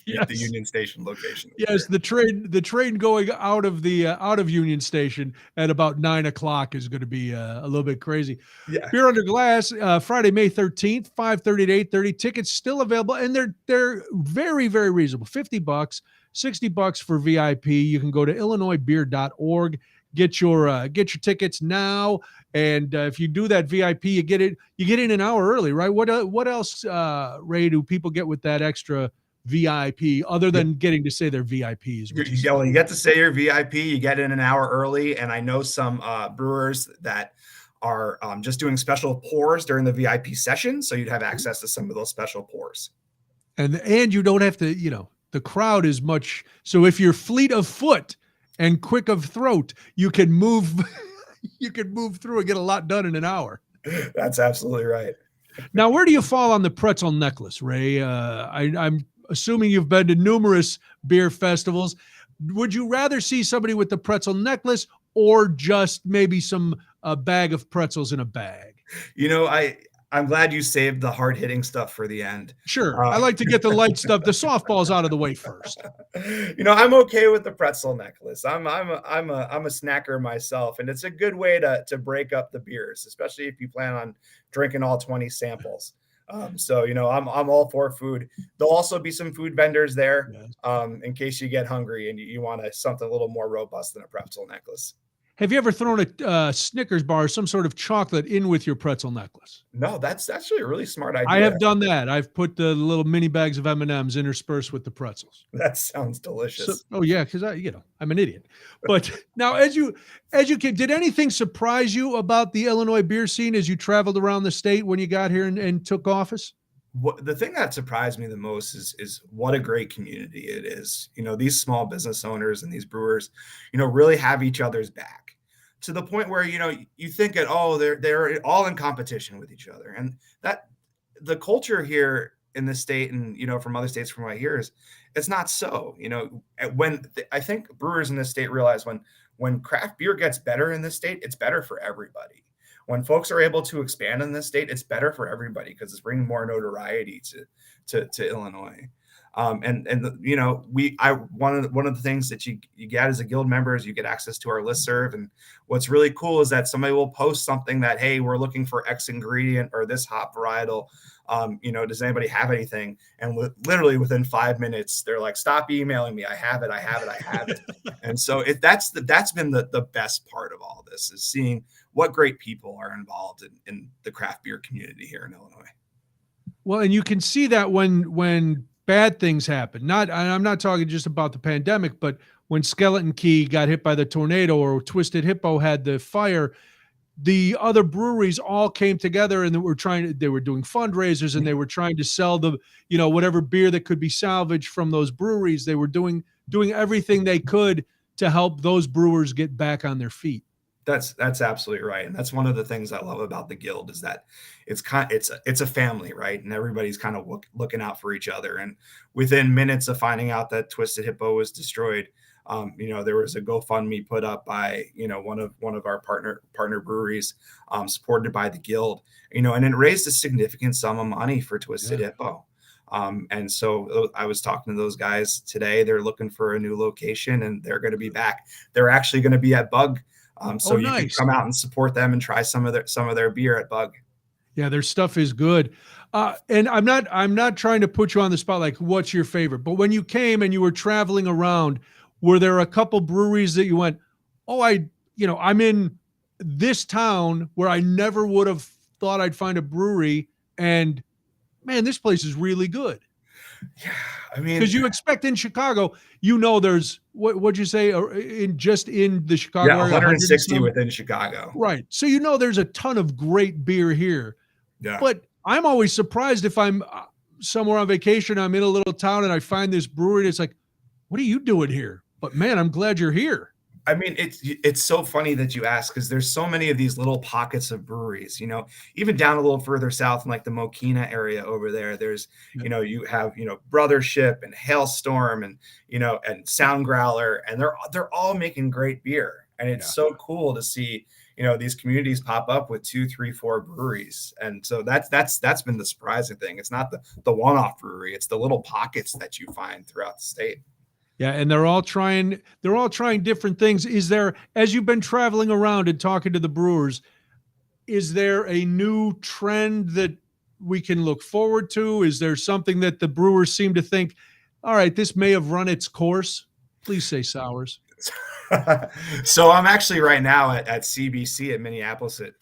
yes. the Union Station location. Yes, the train going out of Union Station at about 9 o'clock is going to be a little bit crazy. Yeah. Beer Under Glass, Friday, May 13th, 5:30 to 8:30. Tickets still available, and they're very, very reasonable. $50, $60 for VIP. You can go to illinoisbeer.org. Get your tickets now, and if you do that VIP, you get in an hour early, right? What else, Ray, do people get with that extra VIP other than getting to say they're VIPs? You get to say you're VIP. You get in an hour early, and I know some brewers that are just doing special pours during the VIP session, so you'd have access to some of those special pours. And you don't have to, the crowd is much. So if you're fleet of foot and quick of throat, you can move. You can move through and get a lot done in an hour. That's absolutely right. Now, where do you fall on the pretzel necklace, Ray? I'm assuming you've been to numerous beer festivals. Would you rather see somebody with the pretzel necklace or just maybe some bag of pretzels in a bag? I'm glad you saved the hard-hitting stuff for the end. Sure. I like to get the light stuff, the softballs out of the way first. I'm okay with the pretzel necklace. I'm a snacker myself, and it's a good way to break up the beers, especially if you plan on drinking all 20 samples. So I'm all for food. There'll also be some food vendors there, in case you get hungry and you want something a little more robust than a pretzel necklace. Have you ever thrown a Snickers bar or some sort of chocolate in with your pretzel necklace? No, that's actually a really smart idea. I have done that. I've put the little mini bags of M&Ms interspersed with the pretzels. That sounds delicious. Because I'm an idiot. But now, as you can, did anything surprise you about the Illinois beer scene as you traveled around the state when you got here and took office? The thing that surprised me the most is what a great community it is. These small business owners and these brewers, really have each other's back, to the point where, you think they're all in competition with each other. And that the culture here in the state and, from other states from what I hear is it's not so. I think brewers in this state realize when craft beer gets better in this state, it's better for everybody. When folks are able to expand in this state, it's better for everybody because it's bringing more notoriety to Illinois. One of the things that you get as a guild member is you get access to our listserv. And what's really cool is that somebody will post something that, hey, we're looking for X ingredient or this hop varietal. Does anybody have anything? And literally within 5 minutes, they're like, stop emailing me. I have it. And so that's been the best part of all this, is seeing what great people are involved in the craft beer community here in Illinois. Well, and you can see that when bad things happen. I'm not talking just about the pandemic, but when Skeleton Key got hit by the tornado or Twisted Hippo had the fire, the other breweries all came together and they were doing fundraisers and they were trying to sell whatever beer that could be salvaged from those breweries. They were doing everything they could to help those brewers get back on their feet. That's absolutely right. And that's one of the things I love about the guild is that it's a family, right? And everybody's kind of looking out for each other. And within minutes of finding out that Twisted Hippo was destroyed, there was a GoFundMe put up by, one of our partner breweries, supported by the guild, and it raised a significant sum of money for Twisted Hippo. And so I was talking to those guys today. They're looking for a new location and they're going to be back. They're actually going to be at Bug. So you can come out and support them and try some of their beer at Bug. Yeah, their stuff is good. And I'm not trying to put you on the spot, like what's your favorite, but when you came and you were traveling around, were there a couple breweries that you went, I'm in this town where I never would have thought I'd find a brewery, and man, this place is really good? Yeah, I mean, because you expect in Chicago, there's what'd you say in the Chicago area, 160 within Chicago, right? So there's a ton of great beer here. Yeah, but I'm always surprised if I'm somewhere on vacation, I'm in a little town, and I find this brewery, and it's like, what are you doing here? But man, I'm glad you're here. I mean, it's so funny that you ask, because there's so many of these little pockets of breweries, even down a little further south in like the Mokina area over there. There's, you have, Brothership and Hailstorm and, and Sound Growler, and they're all making great beer. And it's so cool to see, these communities pop up with 2, 3, 4 breweries. And so that's been the surprising thing. It's not the one-off brewery. It's the little pockets that you find throughout the state. Yeah, and they're all trying different things. Is there, as you've been traveling around and talking to the brewers, is there a new trend that we can look forward to? Is there something that the brewers seem to think, all right, this may have run its course? Please say sours. So I'm actually right now at CBC at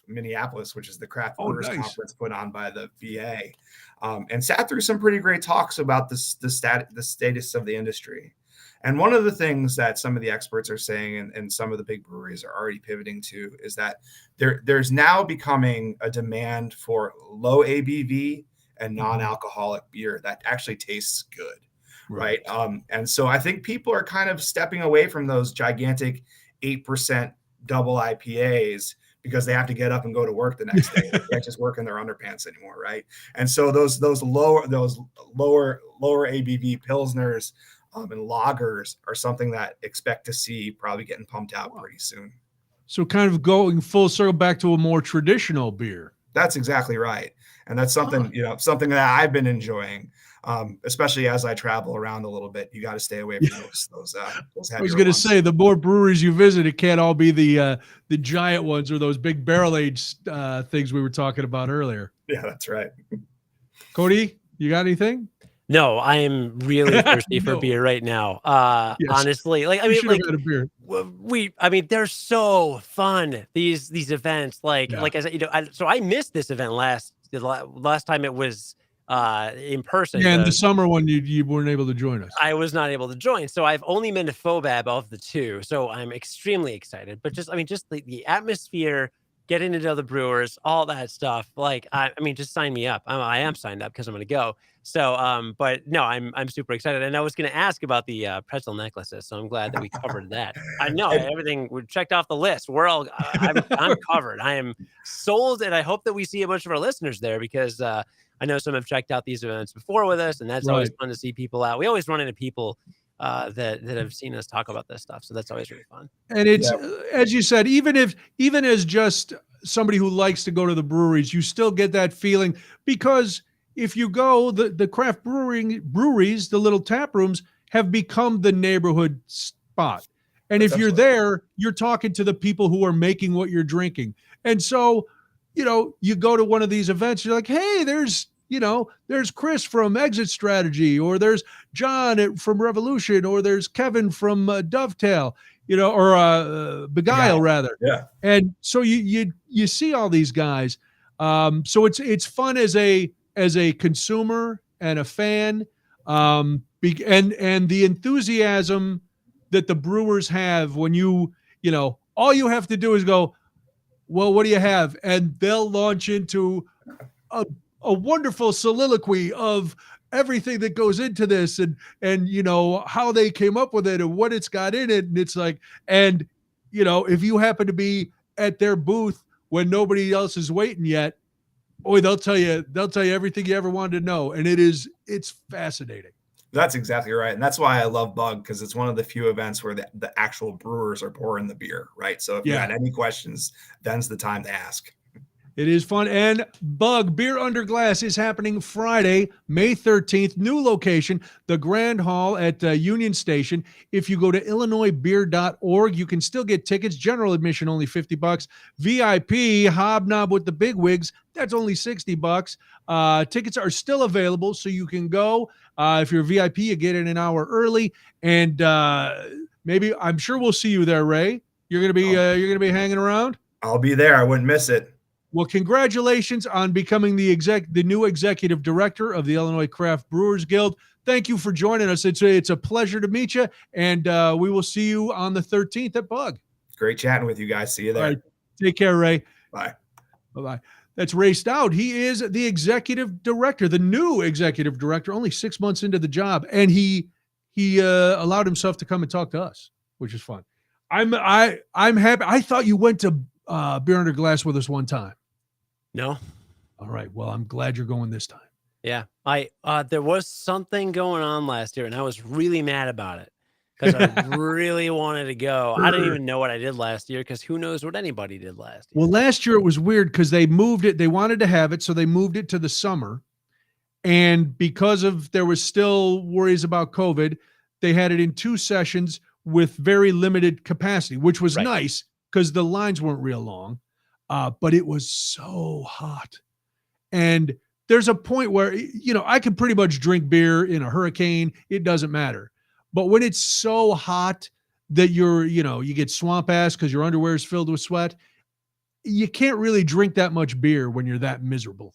Minneapolis, which is the Craft Brewers Conference put on by the VA. and sat through some pretty great talks about the status of the industry. And one of the things that some of the experts are saying, and some of the big breweries are already pivoting to, is that there's now becoming a demand for low ABV and non-alcoholic beer that actually tastes good, right? And so I think people are kind of stepping away from those gigantic 8% double IPAs because they have to get up and go to work the next day. They can't just work in their underpants anymore, right? And so those lower ABV pilsners and lagers are something that expect to see probably getting pumped out pretty soon. So kind of going full circle back to a more traditional beer. That's exactly right. And that's something, something that I've been enjoying, especially as I travel around a little bit. You got to stay away from those I was going to say, the more breweries you visit, it can't all be the giant ones or those big barrel-aged things we were talking about earlier. Yeah, that's right. Cody, you got anything? No, I am really thirsty for beer right now. Yes. Honestly, like, I mean, like, had a beer. They're so fun. These events, like I said, so I missed this event last time it was in person. Yeah, in the summer when you weren't able to join us. I was not able to join, so I've only been to FOBAB of the two. So I'm extremely excited. But just the atmosphere, getting to know the brewers, all that stuff. Like, just sign me up. I am signed up because I'm going to go. So, but no, I'm super excited. And I was going to ask about the pretzel necklaces. So I'm glad that we covered that. I know everything we checked off the list. I'm covered. I am sold. And I hope that we see a bunch of our listeners there because I know some have checked out these events before with us. And that's always fun to see people out. We always run into people that have seen us talk about this stuff. So that's always really fun. And it's, as you said, even as just somebody who likes to go to the breweries, you still get that feeling because if you go, the craft breweries, the little tap rooms have become the neighborhood spot. And if you're there, you're talking to the people who are making what you're drinking. And so, you go to one of these events, you're like, hey, there's Chris from Exit Strategy, or there's John from Revolution, or there's Kevin from Dovetail, or Beguile rather. Yeah. And so you see all these guys. So it's fun as a consumer and a fan, and the enthusiasm that the brewers have when all you have to do is go, well, what do you have? And they'll launch into a wonderful soliloquy of everything that goes into this and how they came up with it and what it's got in it. And it's like, if you happen to be at their booth when nobody else is waiting yet, they'll tell you everything you ever wanted to know. And it's fascinating. That's exactly right. And that's why I love Bug, because it's one of the few events where the actual brewers are pouring the beer, right? So if you had any questions, then's the time to ask. It is fun. And Bug Beer Under Glass is happening Friday, May 13th. New location, the Grand Hall at Union Station. If you go to illinoisbeer.org, you can still get tickets. General admission only $50. VIP, hobnob with the bigwigs, that's only $60. Tickets are still available, so you can go. If you're a VIP, you get in an hour early. And maybe I'm sure we'll see you there, Ray. You're gonna be hanging around. I'll be there. I wouldn't miss it. Well, congratulations on becoming the new executive director of the Illinois Craft Brewers Guild. Thank you for joining us. It's a pleasure to meet you, and we will see you on the 13th at Bug. Great chatting with you guys. See you there. All right. Take care, Ray. Bye. Bye-bye. That's Ray Stout. He is the executive director, the new executive director, only 6 months into the job, and he allowed himself to come and talk to us, which is fun. I'm happy. I thought you went to Beer Under Glass with us one time. No. All right. Well, I'm glad you're going this time. Yeah. There was something going on last year and I was really mad about it because I really wanted to go. I don't even know what I did last year because who knows what anybody did last year. Well, last year it was weird because they moved it. They wanted to have it, so they moved it to the summer. And because there was still worries about COVID, they had it in 2 sessions with very limited capacity, which was nice because the lines weren't real long. But it was so hot. And there's a point where, I can pretty much drink beer in a hurricane. It doesn't matter. But when it's so hot that you get swamp ass because your underwear is filled with sweat, you can't really drink that much beer when you're that miserable.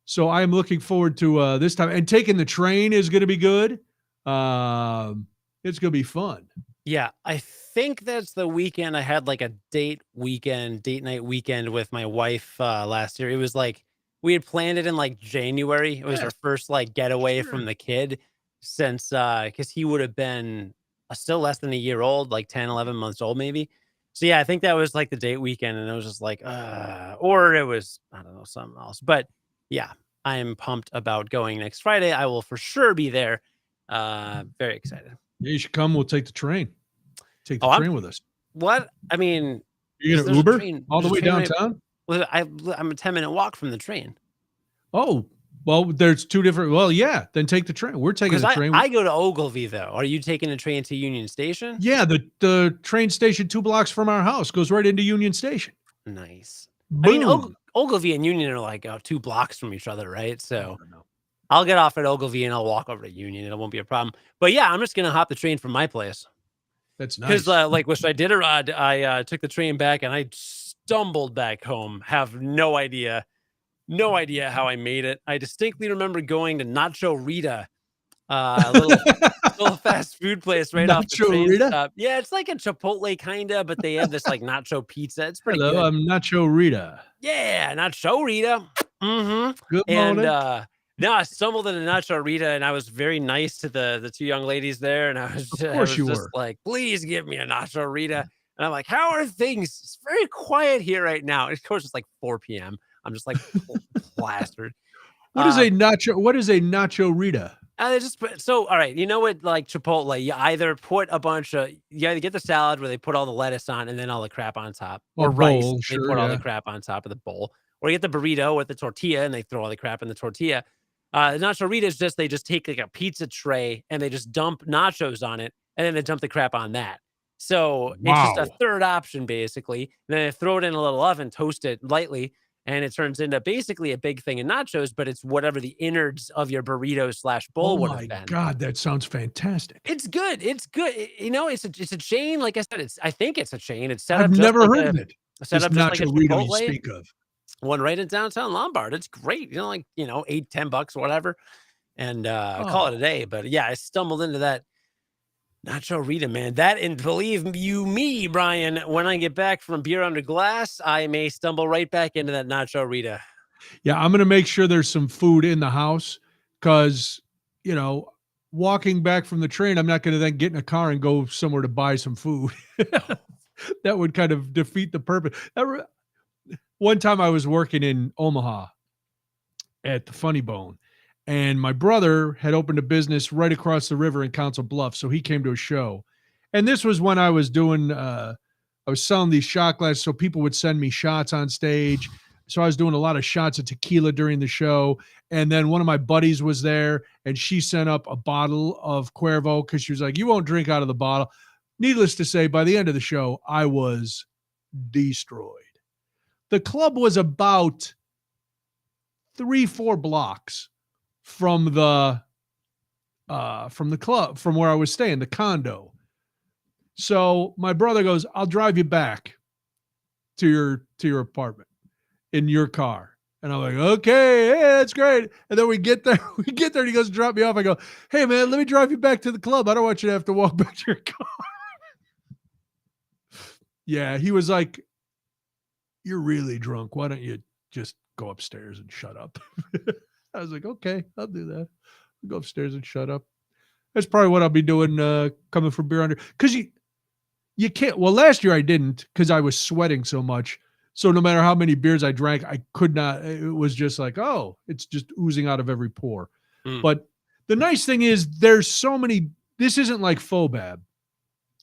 So I am looking forward to this time. And taking the train is going to be good. It's going to be fun. Yeah, I think that's the weekend I had like a date night weekend with my wife last year. It was like we had planned it in like January. It was our first like getaway from the kid since because he would have been still less than a year old, like 10, 11 months old, maybe. So yeah, I think that was like the date weekend, and it was just like, or it was, I don't know, something else. But yeah, I am pumped about going next Friday. I will for sure be there. Very excited. Yeah, you should come. We'll take the train. Take the train with us. What? I mean, you're gonna Uber all the way downtown? I'm a 10-minute walk from the train. Oh, well, there's two different. Well, yeah, then take the train. We're taking the train. I go to Ogilvy though. Are you taking the train to Union Station? Yeah, the train station 2 blocks from our house goes right into Union Station. Nice. Boom. I mean, Ogilvy and Union are like 2 blocks from each other, right? So I'll get off at Ogilvy and I'll walk over to Union. It won't be a problem. But yeah, I'm just gonna hop the train from my place. That's nice. Because like which I did I took the train back and I stumbled back home. Have no idea how I made it. I distinctly remember going to Nacho Rita, a little fast food place right off the train stop. Yeah, it's like a Chipotle kinda, but they have this like nacho pizza. It's pretty good. I'm Nacho Rita. Yeah, Nacho Rita. Good morning. And no, I stumbled into Nacho Rita, and I was very nice to the 2 young ladies there, and I was just like, please give me a Nacho Rita. And I'm like, how are things? It's very quiet here right now. And of course, it's like 4 p.m. I'm just like plastered. What is a Nacho Rita? They just all right. You know what? Like Chipotle, you either put you either get the salad where they put all the lettuce on and then all the crap on top, or rice. They put all the crap on top of the bowl, or you get the burrito with the tortilla and they throw all the crap in the tortilla. Nacho Rita is they just take like a pizza tray and they just dump nachos on it and then they dump the crap on that. So it's just a third option basically. And then they throw it in a little oven, toast it lightly, and it turns into basically a big thing of nachos, but it's whatever the innards of your burrito / bowl would have been. Oh my God, that sounds fantastic. It's good. It's good. You know, it's a chain. Like I said, I think it's a chain. It's set up. I've never heard of it. Set up just like a Chipotle you speak of. One right in downtown Lombard. It's great. You know, like, $8-10 or whatever. And call it a day. But yeah, I stumbled into that Nacho Rita, man. That, and believe you me, Brian, when I get back from Beer Under Glass, I may stumble right back into that Nacho Rita. Yeah, I'm gonna make sure there's some food in the house because walking back from the train, I'm not gonna then get in a car and go somewhere to buy some food. That would kind of defeat the purpose. One time I was working in Omaha at the Funny Bone, and my brother had opened a business right across the river in Council Bluffs, so he came to a show. And this was when I was doing, I was selling these shot glasses, so people would send me shots on stage. So I was doing a lot of shots of tequila during the show. And then one of my buddies was there, and she sent up a bottle of Cuervo because she was like, you won't drink out of the bottle. Needless to say, by the end of the show, I was destroyed. The club was about 3-4 blocks from the club, from where I was staying, the condo. So my brother goes, I'll drive you back to your apartment in your car. And I'm like, okay, hey, that's great. And then we get there, and he goes to drop me off. I go, hey man, let me drive you back to the club. I don't want you to have to walk back to your car. Yeah, he was like, you're really drunk. Why don't you just go upstairs and shut up? I was like, okay, I'll do that. I'll go upstairs and shut up. That's probably what I'll be doing coming from Beer Under. Because you can't. Well, last year I didn't because I was sweating so much. So no matter how many beers I drank, I could not. It was just like, oh, it's just oozing out of every pore. But the nice thing is there's so many. This isn't like Fobab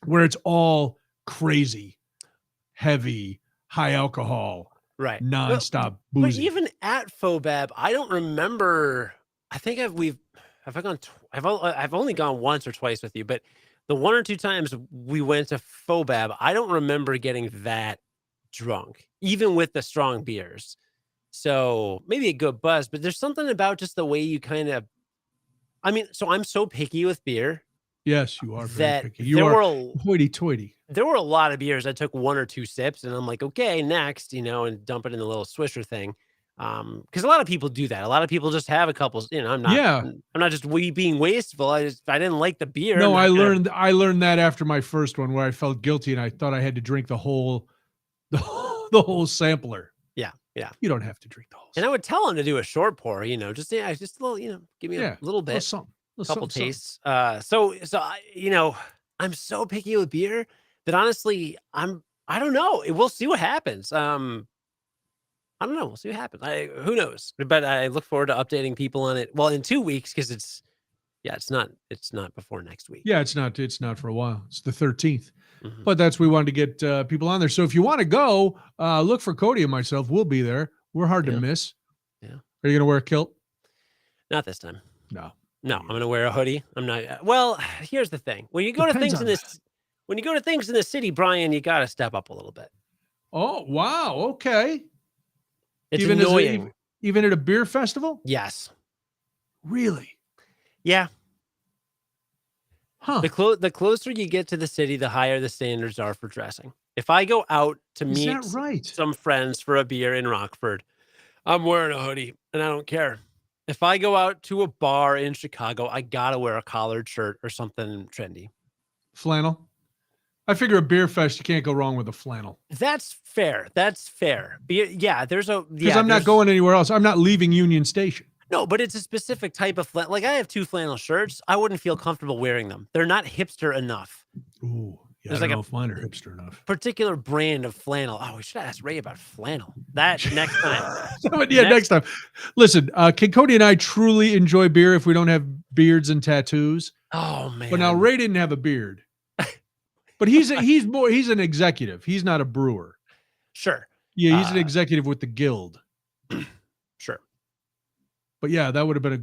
where it's all crazy, heavy, high alcohol, right, nonstop boozy. But even at Fobab, I don't remember. I think I've only gone once or twice with you, but the 1 or 2 times we went to Fobab, I don't remember getting that drunk, even with the strong beers. So maybe a good buzz, but there's something about just the way you kind of. I mean, so I'm so picky with beer. Yes, you are very picky. You are hoity-toity. There were a lot of beers I took 1 or 2 sips and I'm like, okay, next, and dump it in the little swisher thing. Because a lot of people do that. A lot of people just have a couple. I'm not just being wasteful. I didn't like the beer. No, I learned that after my first one, where I felt guilty and I thought I had to drink the whole sampler. Yeah. You don't have to drink the whole. And I would tell him to do a short pour. Just a little. Give me a little bit, a couple tastes. So I'm so picky with beer that honestly, I don't know. We'll see what happens. I don't know. We'll see what happens. Who knows? But I look forward to updating people on it. Well, in 2 weeks, because it's not before next week. Yeah, it's not for a while. It's the 13th. Mm-hmm. But we wanted to get people on there. So if you want to go, look for Cody and myself. We'll be there. We're hard to miss. Yeah. Are you going to wear a kilt? Not this time. No. I'm going to wear a hoodie. I'm not. Well, here's the thing. When you go to things in the city, Brian, you got to step up a little bit. Oh, wow. Okay. It's annoying. Even at a beer festival? Yes. Really? Yeah. Huh. The closer you get to the city, the higher the standards are for dressing. If I go out to meet some friends for a beer in Rockford, I'm wearing a hoodie and I don't care. If I go out to a bar in Chicago, I got to wear a collared shirt or something trendy. Flannel? I figure a beer fest, you can't go wrong with a flannel. That's fair. Yeah, because I'm not going anywhere else. I'm not leaving Union Station. No, but it's a specific type of flannel. Like I have 2 flannel shirts. I wouldn't feel comfortable wearing them. They're not hipster enough. Ooh, yeah, I don't know if mine are hipster enough. Particular brand of flannel. Oh, we should ask Ray about flannel. That next time. Next time. Listen, can Cody and I truly enjoy beer if we don't have beards and tattoos? Oh man. But now Ray didn't have a beard. But he's an executive. He's not a brewer. Sure. Yeah, he's an executive with the guild. Sure. But yeah, that would have been a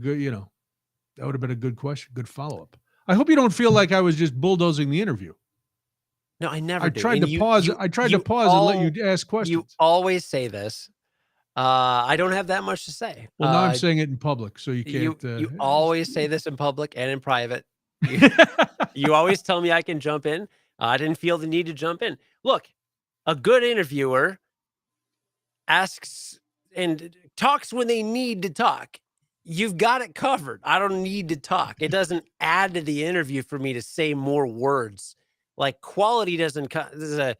good question, good follow-up. I hope you don't feel like I was just bulldozing the interview. No, I never do. I tried to pause and let you ask questions. You always say this. I don't have that much to say. Well, now I'm saying it in public, so you can't. You always say this in public and in private. You always tell me I can jump in. I didn't feel the need to jump in. Look, a good interviewer asks and talks when they need to talk. You've got it covered. I don't need to talk. It doesn't add to the interview for me to say more words. Like quality doesn't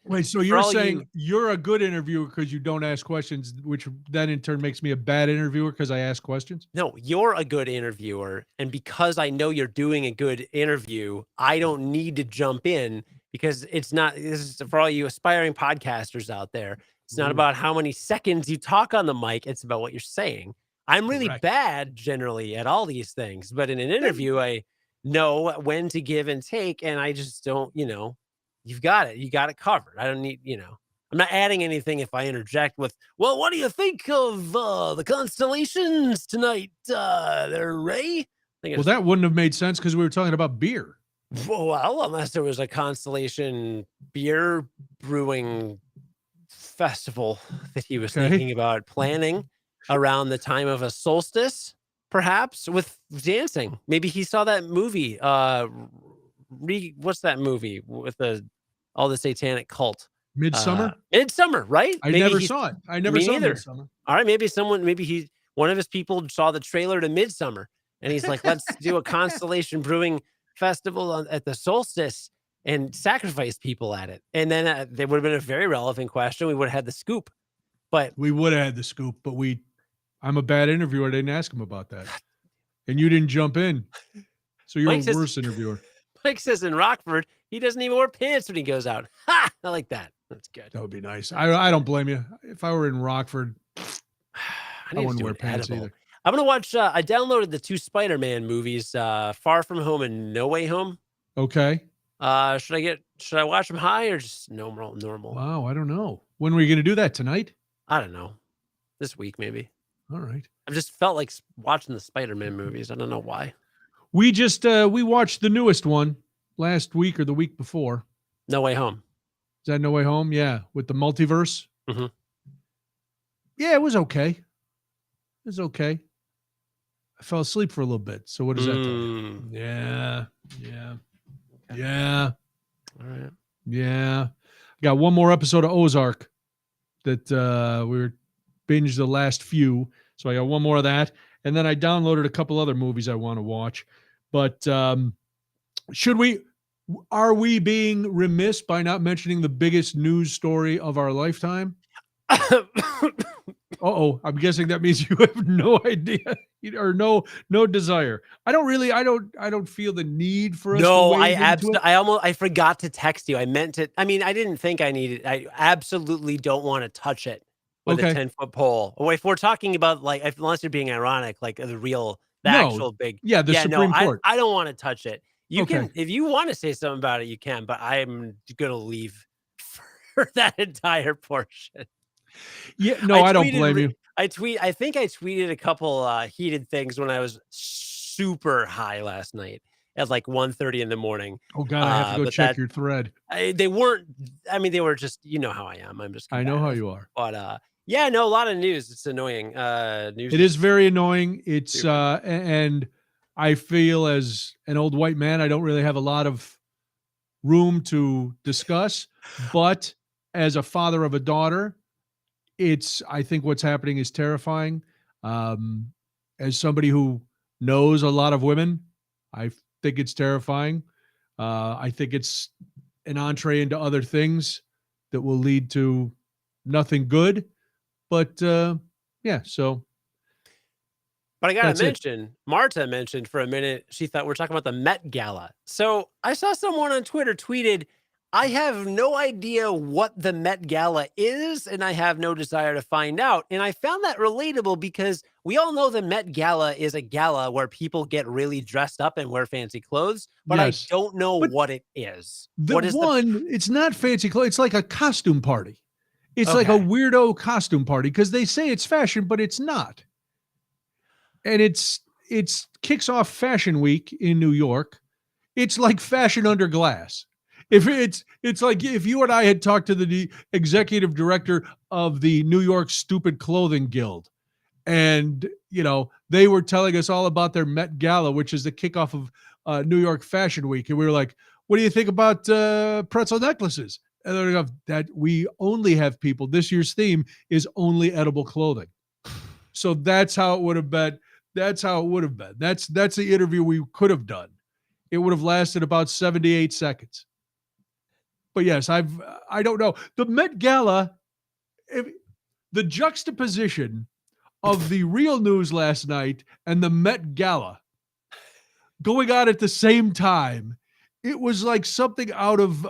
wait, so you're saying you're a good interviewer because you don't ask questions, which then in turn makes me a bad interviewer because I ask questions? No, you're a good interviewer. And because I know you're doing a good interview, I don't need to jump in because this is for all you aspiring podcasters out there. It's not about how many seconds you talk on the mic. It's about what you're saying. I'm really bad generally at all these things, but in an interview, I know when to give and take, and I just don't, you've got it. You got it covered. I don't need, I'm not adding anything if I interject with, well, what do you think of the constellations tonight, there, Ray? Well, that wouldn't have made sense because we were talking about beer. Well, unless there was a Constellation beer brewing festival that he was thinking about planning around the time of a solstice. Perhaps with dancing. Maybe he saw that movie. What's that movie with all the satanic cult? Midsummer? Midsummer, right? I never saw it. I never saw Midsummer. All right, maybe one of his people saw the trailer to Midsummer and he's like, let's do a Constellation Brewing Festival at the solstice and sacrifice people at it. And then there would have been a very relevant question. We would have had the scoop. But we would have had the scoop, but I'm a bad interviewer. I didn't ask him about that. And you didn't jump in. So you're a worse interviewer. Mike says in Rockford, he doesn't even wear pants when he goes out. Ha! I like that. That's good. That would be nice. I don't blame you. If I were in Rockford, I wouldn't wear pants either. I'm going to watch, I downloaded the 2 Spider-Man movies, Far From Home and No Way Home. Okay. Should I watch them high or just normal? Wow. I don't know. When were you going to do that? Tonight? I don't know. This week, maybe. All right. I've just felt like watching the Spider-Man movies. I don't know why. We just we watched the newest one last week or the week before. No Way Home. Is that No Way Home? Yeah, with the multiverse. Mm-hmm. Yeah, it was okay. It was okay. I fell asleep for a little bit. So what does that tell you? Yeah. All right. Yeah. Got one more episode of Ozark that we were binged the last few. So I got one more of that. And then I downloaded a couple other movies I want to watch. But are we being remiss by not mentioning the biggest news story of our lifetime? I'm guessing that means you have no idea or no desire. I don't feel the need for us to wade into it. I forgot to text you. I meant to. I mean, I didn't think I needed. I absolutely don't want to touch it with a 10-foot pole. Or if we're talking about unless you're being ironic, like the actual big. Yeah, the Supreme Court. I don't want to touch it. You can, if you want to say something about it, you can. But I'm gonna leave for that entire portion. Yeah, no, I don't blame you. I think I tweeted a couple heated things when I was super high last night at like 1:30 in the morning. Oh God, I have to go check your thread. They weren't. I mean, they were just. You know how I am. I'm just. I know how you are. But yeah, no, a lot of news. It's annoying. News. It is very annoying. It's and I feel as an old white man, I don't really have a lot of room to discuss. But as a father of a daughter, I think what's happening is terrifying. As somebody who knows a lot of women, I think it's terrifying. I think it's an entree into other things that will lead to nothing good. But yeah, so. But I got to mention, Marta mentioned for a minute, she thought we're talking about the Met Gala. So I saw someone on Twitter tweeted, I have no idea what the Met Gala is, and I have no desire to find out. And I found that relatable because we all know the Met Gala is a gala where people get really dressed up and wear fancy clothes, but I don't know what it is. It's not fancy clothes. It's like a costume party. It's like a weirdo costume party because they say it's fashion, but it's not. And it's kicks off Fashion Week in New York. It's like fashion under glass. It's like if you and I had talked to the executive director of the New York Stupid Clothing Guild, and they were telling us all about their Met Gala, which is the kickoff of New York Fashion Week, and we were like, "What do you think about pretzel necklaces?" And they're like, "That we only have people. This year's theme is only edible clothing." So that's how it would have been. That's the interview we could have done. It would have lasted about 78 seconds. But yes, I don't know. The Met Gala, the juxtaposition of the real news last night and the Met Gala going on at the same time, it was like something out of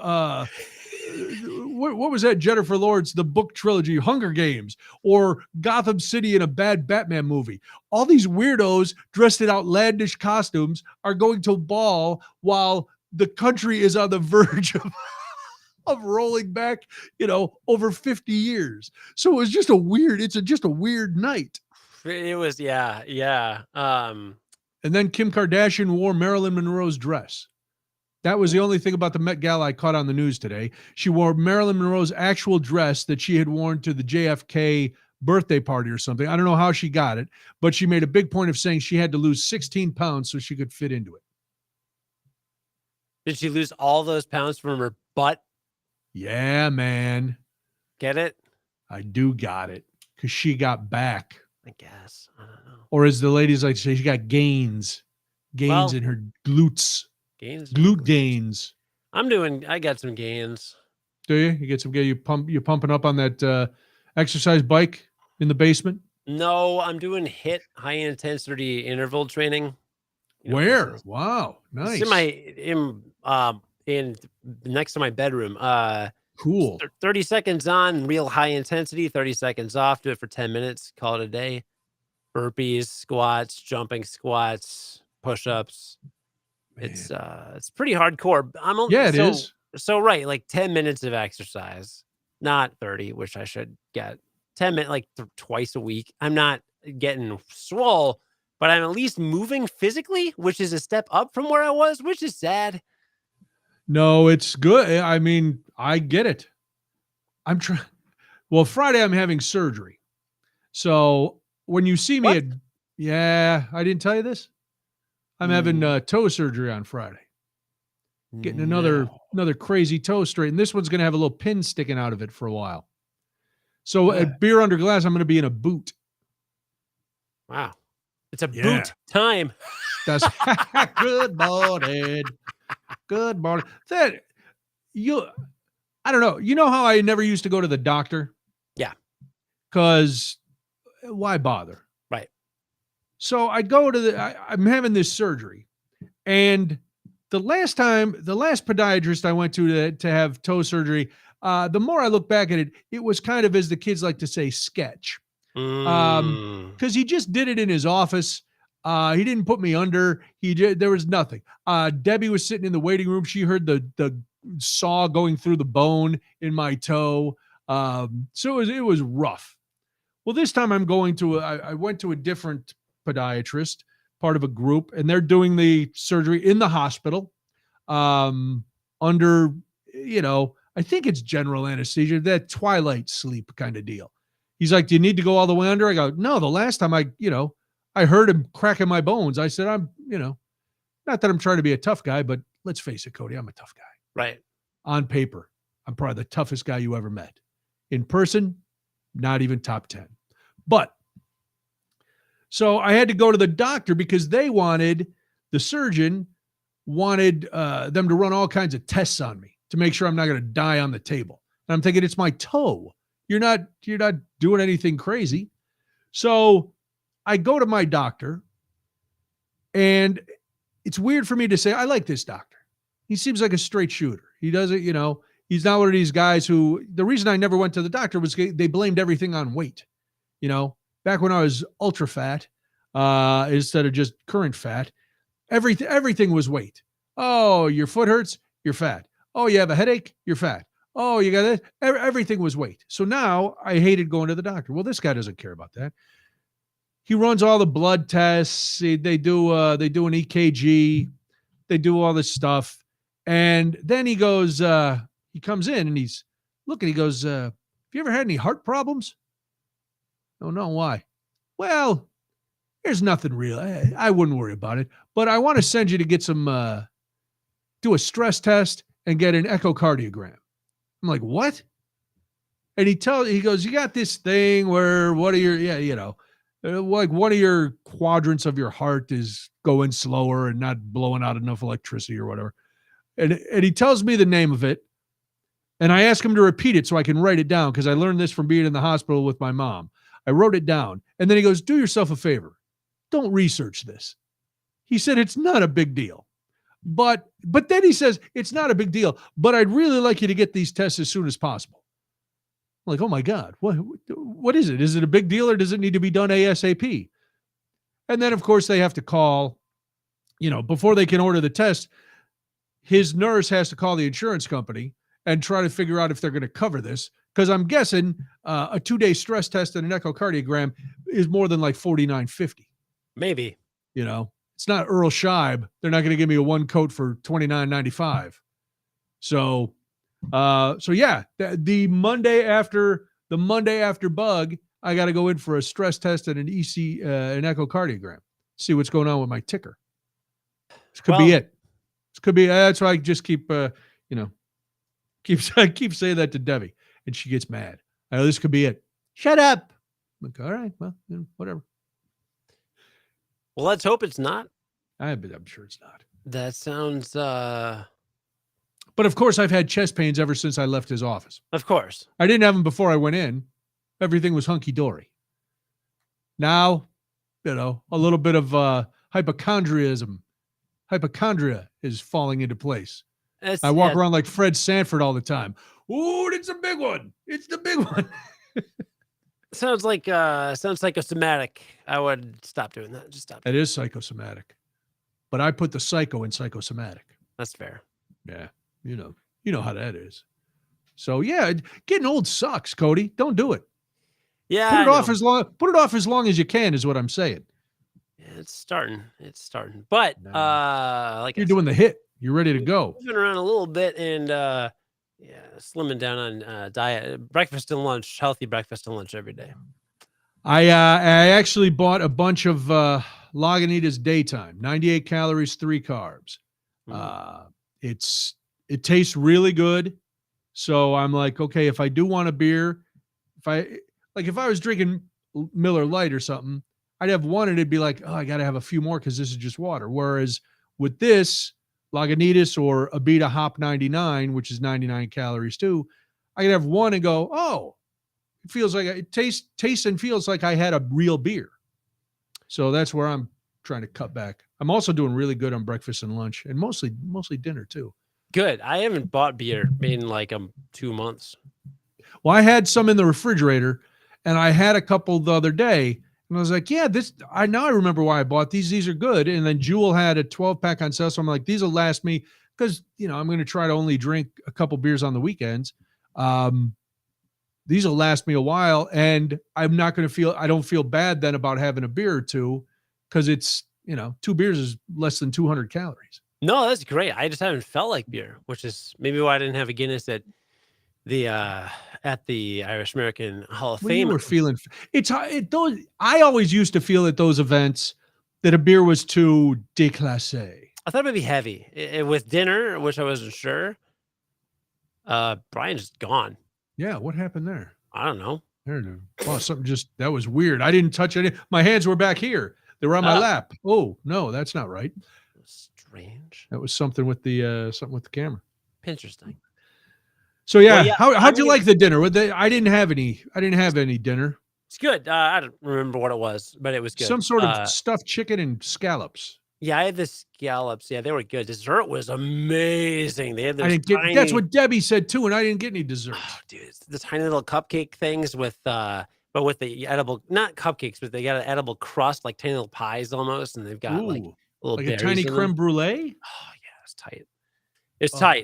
what was that, Jennifer Lawrence, the book trilogy, Hunger Games, or Gotham City in a bad Batman movie. All these weirdos dressed in outlandish costumes are going to a ball while the country is on the verge of rolling back, over 50 years. So it was just just a weird night. It was, yeah. And then Kim Kardashian wore Marilyn Monroe's dress. That was the only thing about the Met Gala I caught on the news today. She wore Marilyn Monroe's actual dress that she had worn to the JFK birthday party or something. I don't know how she got it, but she made a big point of saying she had to lose 16 pounds so she could fit into it. Did she lose all those pounds from her butt? Yeah, man. Get it? I do got it because she got back. I guess. I don't know. Or as the ladies like to say, she got gains in her glutes. Glute gains. I got some gains. Do you? You get some you're pumping up on that exercise bike in the basement? No, I'm doing HIIT, high intensity interval training. Where? Wow, nice. It's in next to my bedroom. Cool. 30 seconds on, real high intensity, 30 seconds off, do it for 10 minutes, call it a day. Burpees, squats, jumping squats, push-ups. It's pretty hardcore. It is. So right, like 10 minutes of exercise, not 30, which I should get. 10 minutes, like twice a week. I'm not getting swole, but I'm at least moving physically, which is a step up from where I was, which is sad. No, it's good. I mean, I get it. I'm trying. Well, Friday I'm having surgery. So when you see me I didn't tell you this. I'm having toe surgery on Friday. Getting another crazy toe straight. And this one's going to have a little pin sticking out of it for a while. So at beer under glass, I'm going to be in a boot. Wow. It's a boot time. That's good morning. Good morning. I don't know. You know how I never used to go to the doctor? Yeah. Because why bother? Right. So I'd go to I'm having this surgery. And the last podiatrist I went to have toe surgery, the more I look back at it, it was kind of, as the kids like to say, sketch. Because he just did it in his office. He didn't put me under. There was nothing. Debbie was sitting in the waiting room. She heard the saw going through the bone in my toe. So it was rough. Well, this time I went to a different podiatrist, part of a group, and they're doing the surgery in the hospital, under, I think it's general anesthesia, that twilight sleep kind of deal. He's like, do you need to go all the way under? I go, no, the last time I heard him cracking my bones. I said, I'm, not that I'm trying to be a tough guy, but let's face it, Cody, I'm a tough guy. Right. On paper, I'm probably the toughest guy you ever met. In person, not even top 10. But so I had to go to the doctor because the surgeon wanted them to run all kinds of tests on me to make sure I'm not going to die on the table. And I'm thinking, it's my toe. You're not doing anything crazy. So I go to my doctor, and it's weird for me to say, I like this doctor. He seems like a straight shooter. He doesn't, he's not one of these guys who, the reason I never went to the doctor was they blamed everything on weight. Back when I was ultra fat, instead of just current fat, everything was weight. Oh, your foot hurts, you're fat. Oh, you have a headache, you're fat. Oh, you got this. Everything was weight. So now I hated going to the doctor. Well, this guy doesn't care about that. He runs all the blood tests. They do an EKG. They do all this stuff. And then he goes, he comes in and he's looking, he goes, have you ever had any heart problems? Oh, no, why? Well, there's nothing real. I wouldn't worry about it, but I want to send you to get some, do a stress test and get an echocardiogram. I'm like, what? And he goes, you got this thing where like one of your quadrants of your heart is going slower and not blowing out enough electricity or whatever. And he tells me the name of it. And I ask him to repeat it so I can write it down, because I learned this from being in the hospital with my mom. I wrote it down. And then he goes, do yourself a favor. Don't research this. He said, it's not a big deal. But then he says, it's not a big deal, but I'd really like you to get these tests as soon as possible. I'm like, oh my God, what is it? Is it a big deal, or does it need to be done ASAP? And then, of course, they have to call, before they can order the test, his nurse has to call the insurance company and try to figure out if they're going to cover this. Because I'm guessing a 2-day stress test and an echocardiogram is more than like $49.50. Maybe. It's not Earl Scheib. They're not going to give me a one coat for $29.95. So yeah, the Monday after bug, I got to go in for a stress test and an an echocardiogram. See what's going on with my ticker. This could be it. This could be. That's why I just keep keep saying that to Debbie, and she gets mad. I know this could be it. Shut up. I'm like, all right, well, whatever. Well, let's hope it's not. I'm sure it's not. That sounds. But of course, I've had chest pains ever since I left his office. Of course. I didn't have them before I went in. Everything was hunky-dory. Now, a little bit of hypochondria is falling into place. I walk around like Fred Sanford all the time. Ooh, it's a big one. It's the big one. Sounds psychosomatic. I would stop doing that. Just stop. It is psychosomatic. But I put the psycho in psychosomatic. That's fair. Yeah. You know how that is. So yeah, getting old sucks, Cody. Don't do it. Yeah. Put it off as long as you can is what I'm saying. Yeah, it's starting. But like you're doing the hit. You're ready to go. Moving around a little bit and slimming down on diet, breakfast and lunch, healthy breakfast and lunch every day. I actually bought a bunch of Lagunitas Daytime, 98 calories, 3 carbs. It tastes really good. So I'm like, okay, if I do want a beer, If I was drinking Miller Lite or something, I'd have one and it'd be like, oh, I got to have a few more because this is just water. Whereas with this Lagunitas or Abita Hop 99, which is 99 calories too, I could have one and go, oh, it feels like it tastes and feels like I had a real beer. So that's where I'm trying to cut back. I'm also doing really good on breakfast and lunch, and mostly dinner too. Good. I haven't bought beer in like 2 months. Well, I had some in the refrigerator, and I had a couple the other day, and I was like, yeah, I remember why I bought these. These are good. And then Jewel had a 12-pack on sale, so I'm like, these will last me because, I'm going to try to only drink a couple beers on the weekends. These will last me a while, and I don't feel bad then about having a beer or two because it's, 2 beers is less than 200 calories. No, that's great. I just haven't felt like beer, which is maybe why I didn't have a Guinness at the Irish American Hall of Fame. You were feeling I always used to feel at those events that a beer was too déclassé. I thought it would be heavy with dinner, which I wasn't sure. Brian's gone. Yeah, what happened there? I don't know. Wow, that was weird. I didn't touch it. My hands were back here. They were on my lap. Oh no, that's not right. Strange. That was something with the camera. Interesting. So yeah, how'd you like the dinner? I didn't have any dinner. It's good. I don't remember what it was, but it was good. Some sort of stuffed chicken and scallops. Yeah, I had the scallops. Yeah, they were good. Dessert was amazing. They had those that's what Debbie said too, and I didn't get any dessert. Oh, dude, it's the tiny little cupcake things with but with the edible, not cupcakes, but they got an edible crust, like tiny little pies almost, and they've got like little a tiny creme brulee. Oh yeah, it's tight.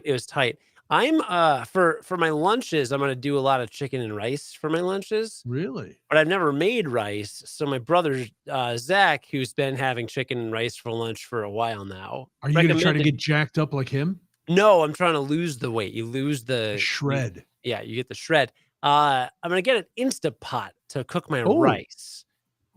It was tight. I'm for my lunches, I'm gonna do a lot of chicken and rice for my lunches. Really? But I've never made rice. So my brother Zach, who's been having chicken and rice for lunch for a while now. Are you gonna try to get jacked up like him? No, I'm trying to lose the weight. You lose the shred. You get the shred. I'm gonna get an Instapot to cook my rice.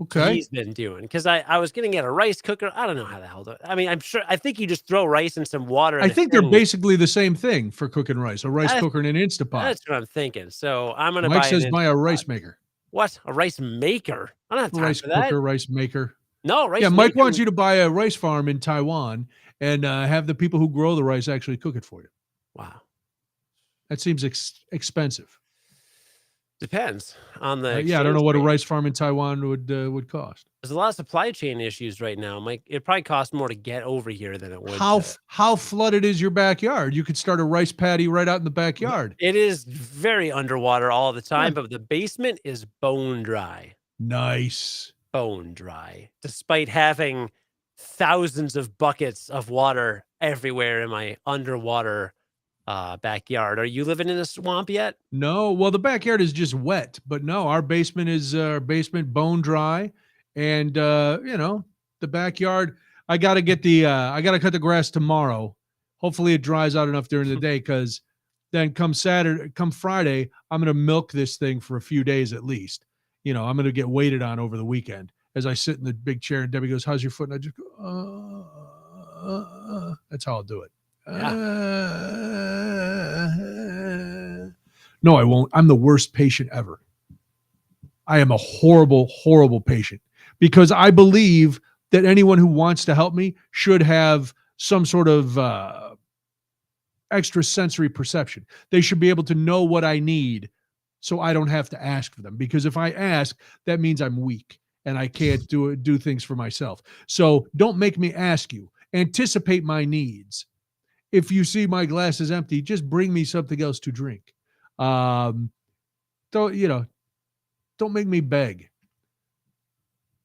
Okay. He's been doing because I was gonna get a rice cooker. I don't know how the hell to. I mean, I think you just throw rice in some water. I think they're basically the same thing for cooking rice. A rice cooker and an Instapot. That's what I'm thinking. So I'm gonna Mike says buy a rice maker. What? A rice maker? I don't have time rice for that. Cooker, rice maker. No, rice. Yeah, maker. Mike wants you to buy a rice farm in Taiwan and have the people who grow the rice actually cook it for you. Wow, that seems expensive. Depends on the. I don't know what a rice farm in Taiwan would cost. There's a lot of supply chain issues right now, Mike. It probably costs more to get over here than it would. How flooded is your backyard? You could start a rice paddy right out in the backyard. It is very underwater all the time, but the basement is bone dry. Nice. Bone dry, despite having thousands of buckets of water everywhere in my underwater backyard. Are you living in a swamp yet? No. Well, the backyard is just wet, but no, our basement is bone dry. And the backyard, I got to cut the grass tomorrow. Hopefully it dries out enough during the day, because then come Friday, I'm going to milk this thing for a few days at least. I'm going to get waited on over the weekend as I sit in the big chair and Debbie goes, how's your foot? And I just go, that's how I'll do it. No, I won't. I'm the worst patient ever. I am a horrible, horrible patient, because I believe that anyone who wants to help me should have some sort of extrasensory perception. They should be able to know what I need so I don't have to ask for them. Because if I ask, that means I'm weak and I can't do things for myself. So don't make me ask you. Anticipate my needs. If you see my glass is empty, just bring me something else to drink. Don't make me beg.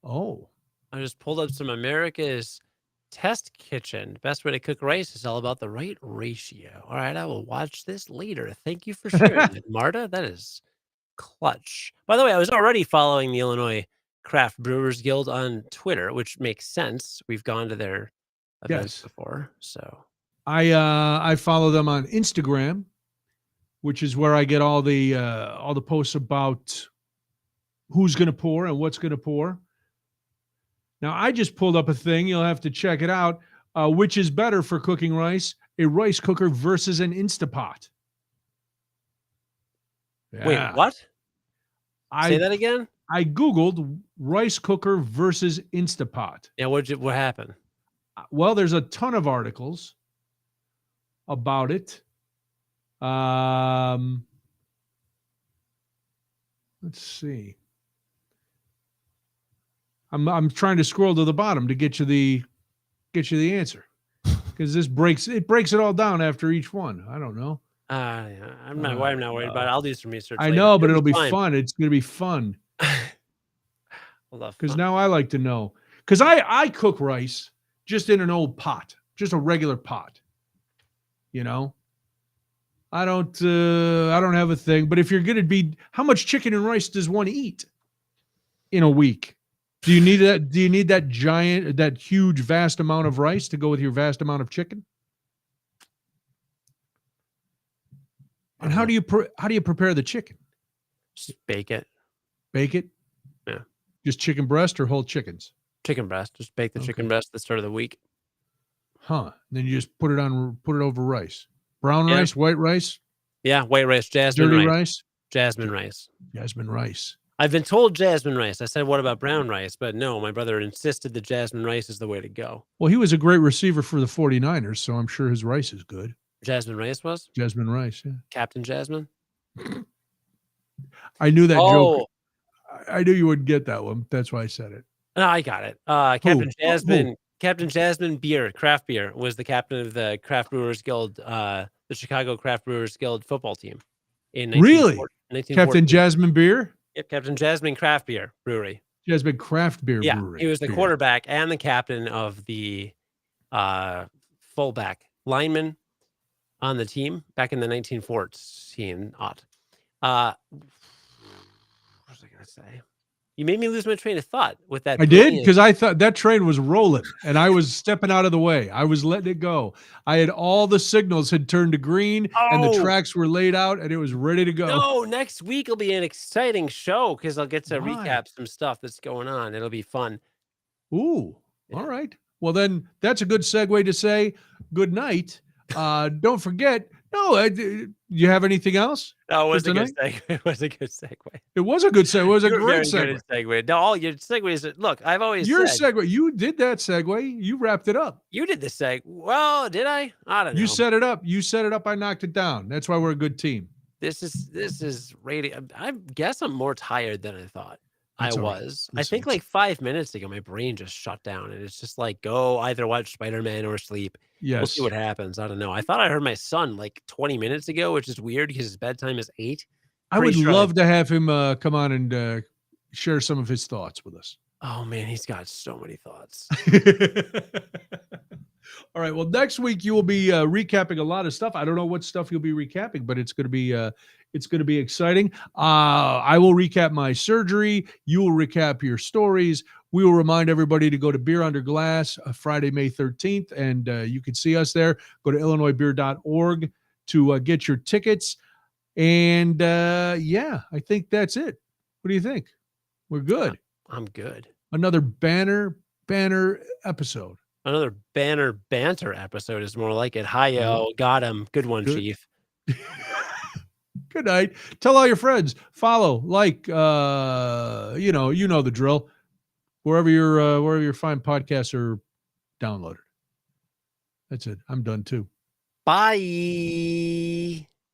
Oh. I just pulled up some America's Test Kitchen. Best way to cook rice is all about the right ratio. All right, I will watch this later. Thank you for sharing it, Marta. That is clutch. By the way, I was already following the Illinois Craft Brewers Guild on Twitter, which makes sense. We've gone to their events before. So I follow them on Instagram, which is where I get all the posts about who's going to pour and what's going to pour. Now, I just pulled up a thing. You'll have to check it out. Which is better for cooking rice, a rice cooker versus an Instapot? Yeah. Wait, what? Say that again? I Googled rice cooker versus Instapot. Yeah, what happened? Well, there's a ton of articles about it. Let's see. I'm trying to scroll to the bottom to get you the answer, because this breaks it all down after each one. I don't know. Yeah, I'm not worried about it. I'll do some research. I later. know, but it'll be fun. It's going to be fun. Because now I like to know. Because I cook rice just in an old pot, just a regular pot. You know, I don't have a thing. But if you're going to be, how much chicken and rice does one eat in a week? Do you need that? Do you need that huge, vast amount of rice to go with your vast amount of chicken? And how do you prepare the chicken? Just bake it. Bake it? Yeah. Just chicken breast or whole chickens? Chicken breast. Just bake the chicken breast at the start of the week. Huh. Then you just put it over rice. Brown rice, white rice? Yeah, white rice, jasmine dirty rice. Jasmine rice. Jasmine rice. I've been told jasmine rice. I said, what about brown rice? But no, my brother insisted that jasmine rice is the way to go. Well, he was a great receiver for the 49ers, so I'm sure his rice is good. Jasmine rice was? Jasmine rice, yeah. Captain Jasmine? I knew that joke. I knew you wouldn't get that one. That's why I said it. No, I got it. Captain Jasmine beer, craft beer, was the captain of the Craft Brewers Guild, the Chicago Craft Brewers Guild football team. Really? Captain Jasmine beer? Yep, Captain Jasmine Craft Beer Brewery. Jasmine Craft Beer Brewery. He was the quarterback and the captain of the fullback lineman on the team back in the 1914. What was I going to say? You made me lose my train of thought with that. I did, because I thought that train was rolling and I was stepping out of the way. I was letting it go. I had all the signals had turned to green and the tracks were laid out and it was ready to go. No, next week will be an exciting show because I'll get to recap some stuff that's going on. It'll be fun. Ooh, all right. Well, then that's a good segue to say good night. Don't forget. No, you have anything else? No, it was a good segue. It was a good segue. It was a good segue. It was a great segue. No, all your segues. Look, I've always your segue. You did that segue. You wrapped it up. You did the segue. Well, did I? I don't know. You set it up. You set it up. I knocked it down. That's why we're a good team. This is radio. I guess I'm more tired than I thought I was. I think like 5 minutes ago, my brain just shut down, and it's just like, go either watch Spider-Man or sleep. Yes. We'll see what happens. I don't know. I thought I heard my son like 20 minutes ago, which is weird because his bedtime is 8. I would love to have him come on and share some of his thoughts with us. Oh man, he's got so many thoughts. All right. Well, next week you will be recapping a lot of stuff. I don't know what stuff you'll be recapping, but it's going to be exciting. I will recap my surgery. You will recap your stories. We will remind everybody to go to Beer Under Glass Friday, May 13th, and you can see us there. Go to illinoisbeer.org to get your tickets. And I think that's it. What do you think? We're good. I'm good. Another banner episode. Another banter episode is more like it. Hi-yo, got him. Good one, Chief. Good night. Tell all your friends. Follow, like, you know the drill. Wherever your fine podcasts are downloaded. That's it. I'm done too. Bye.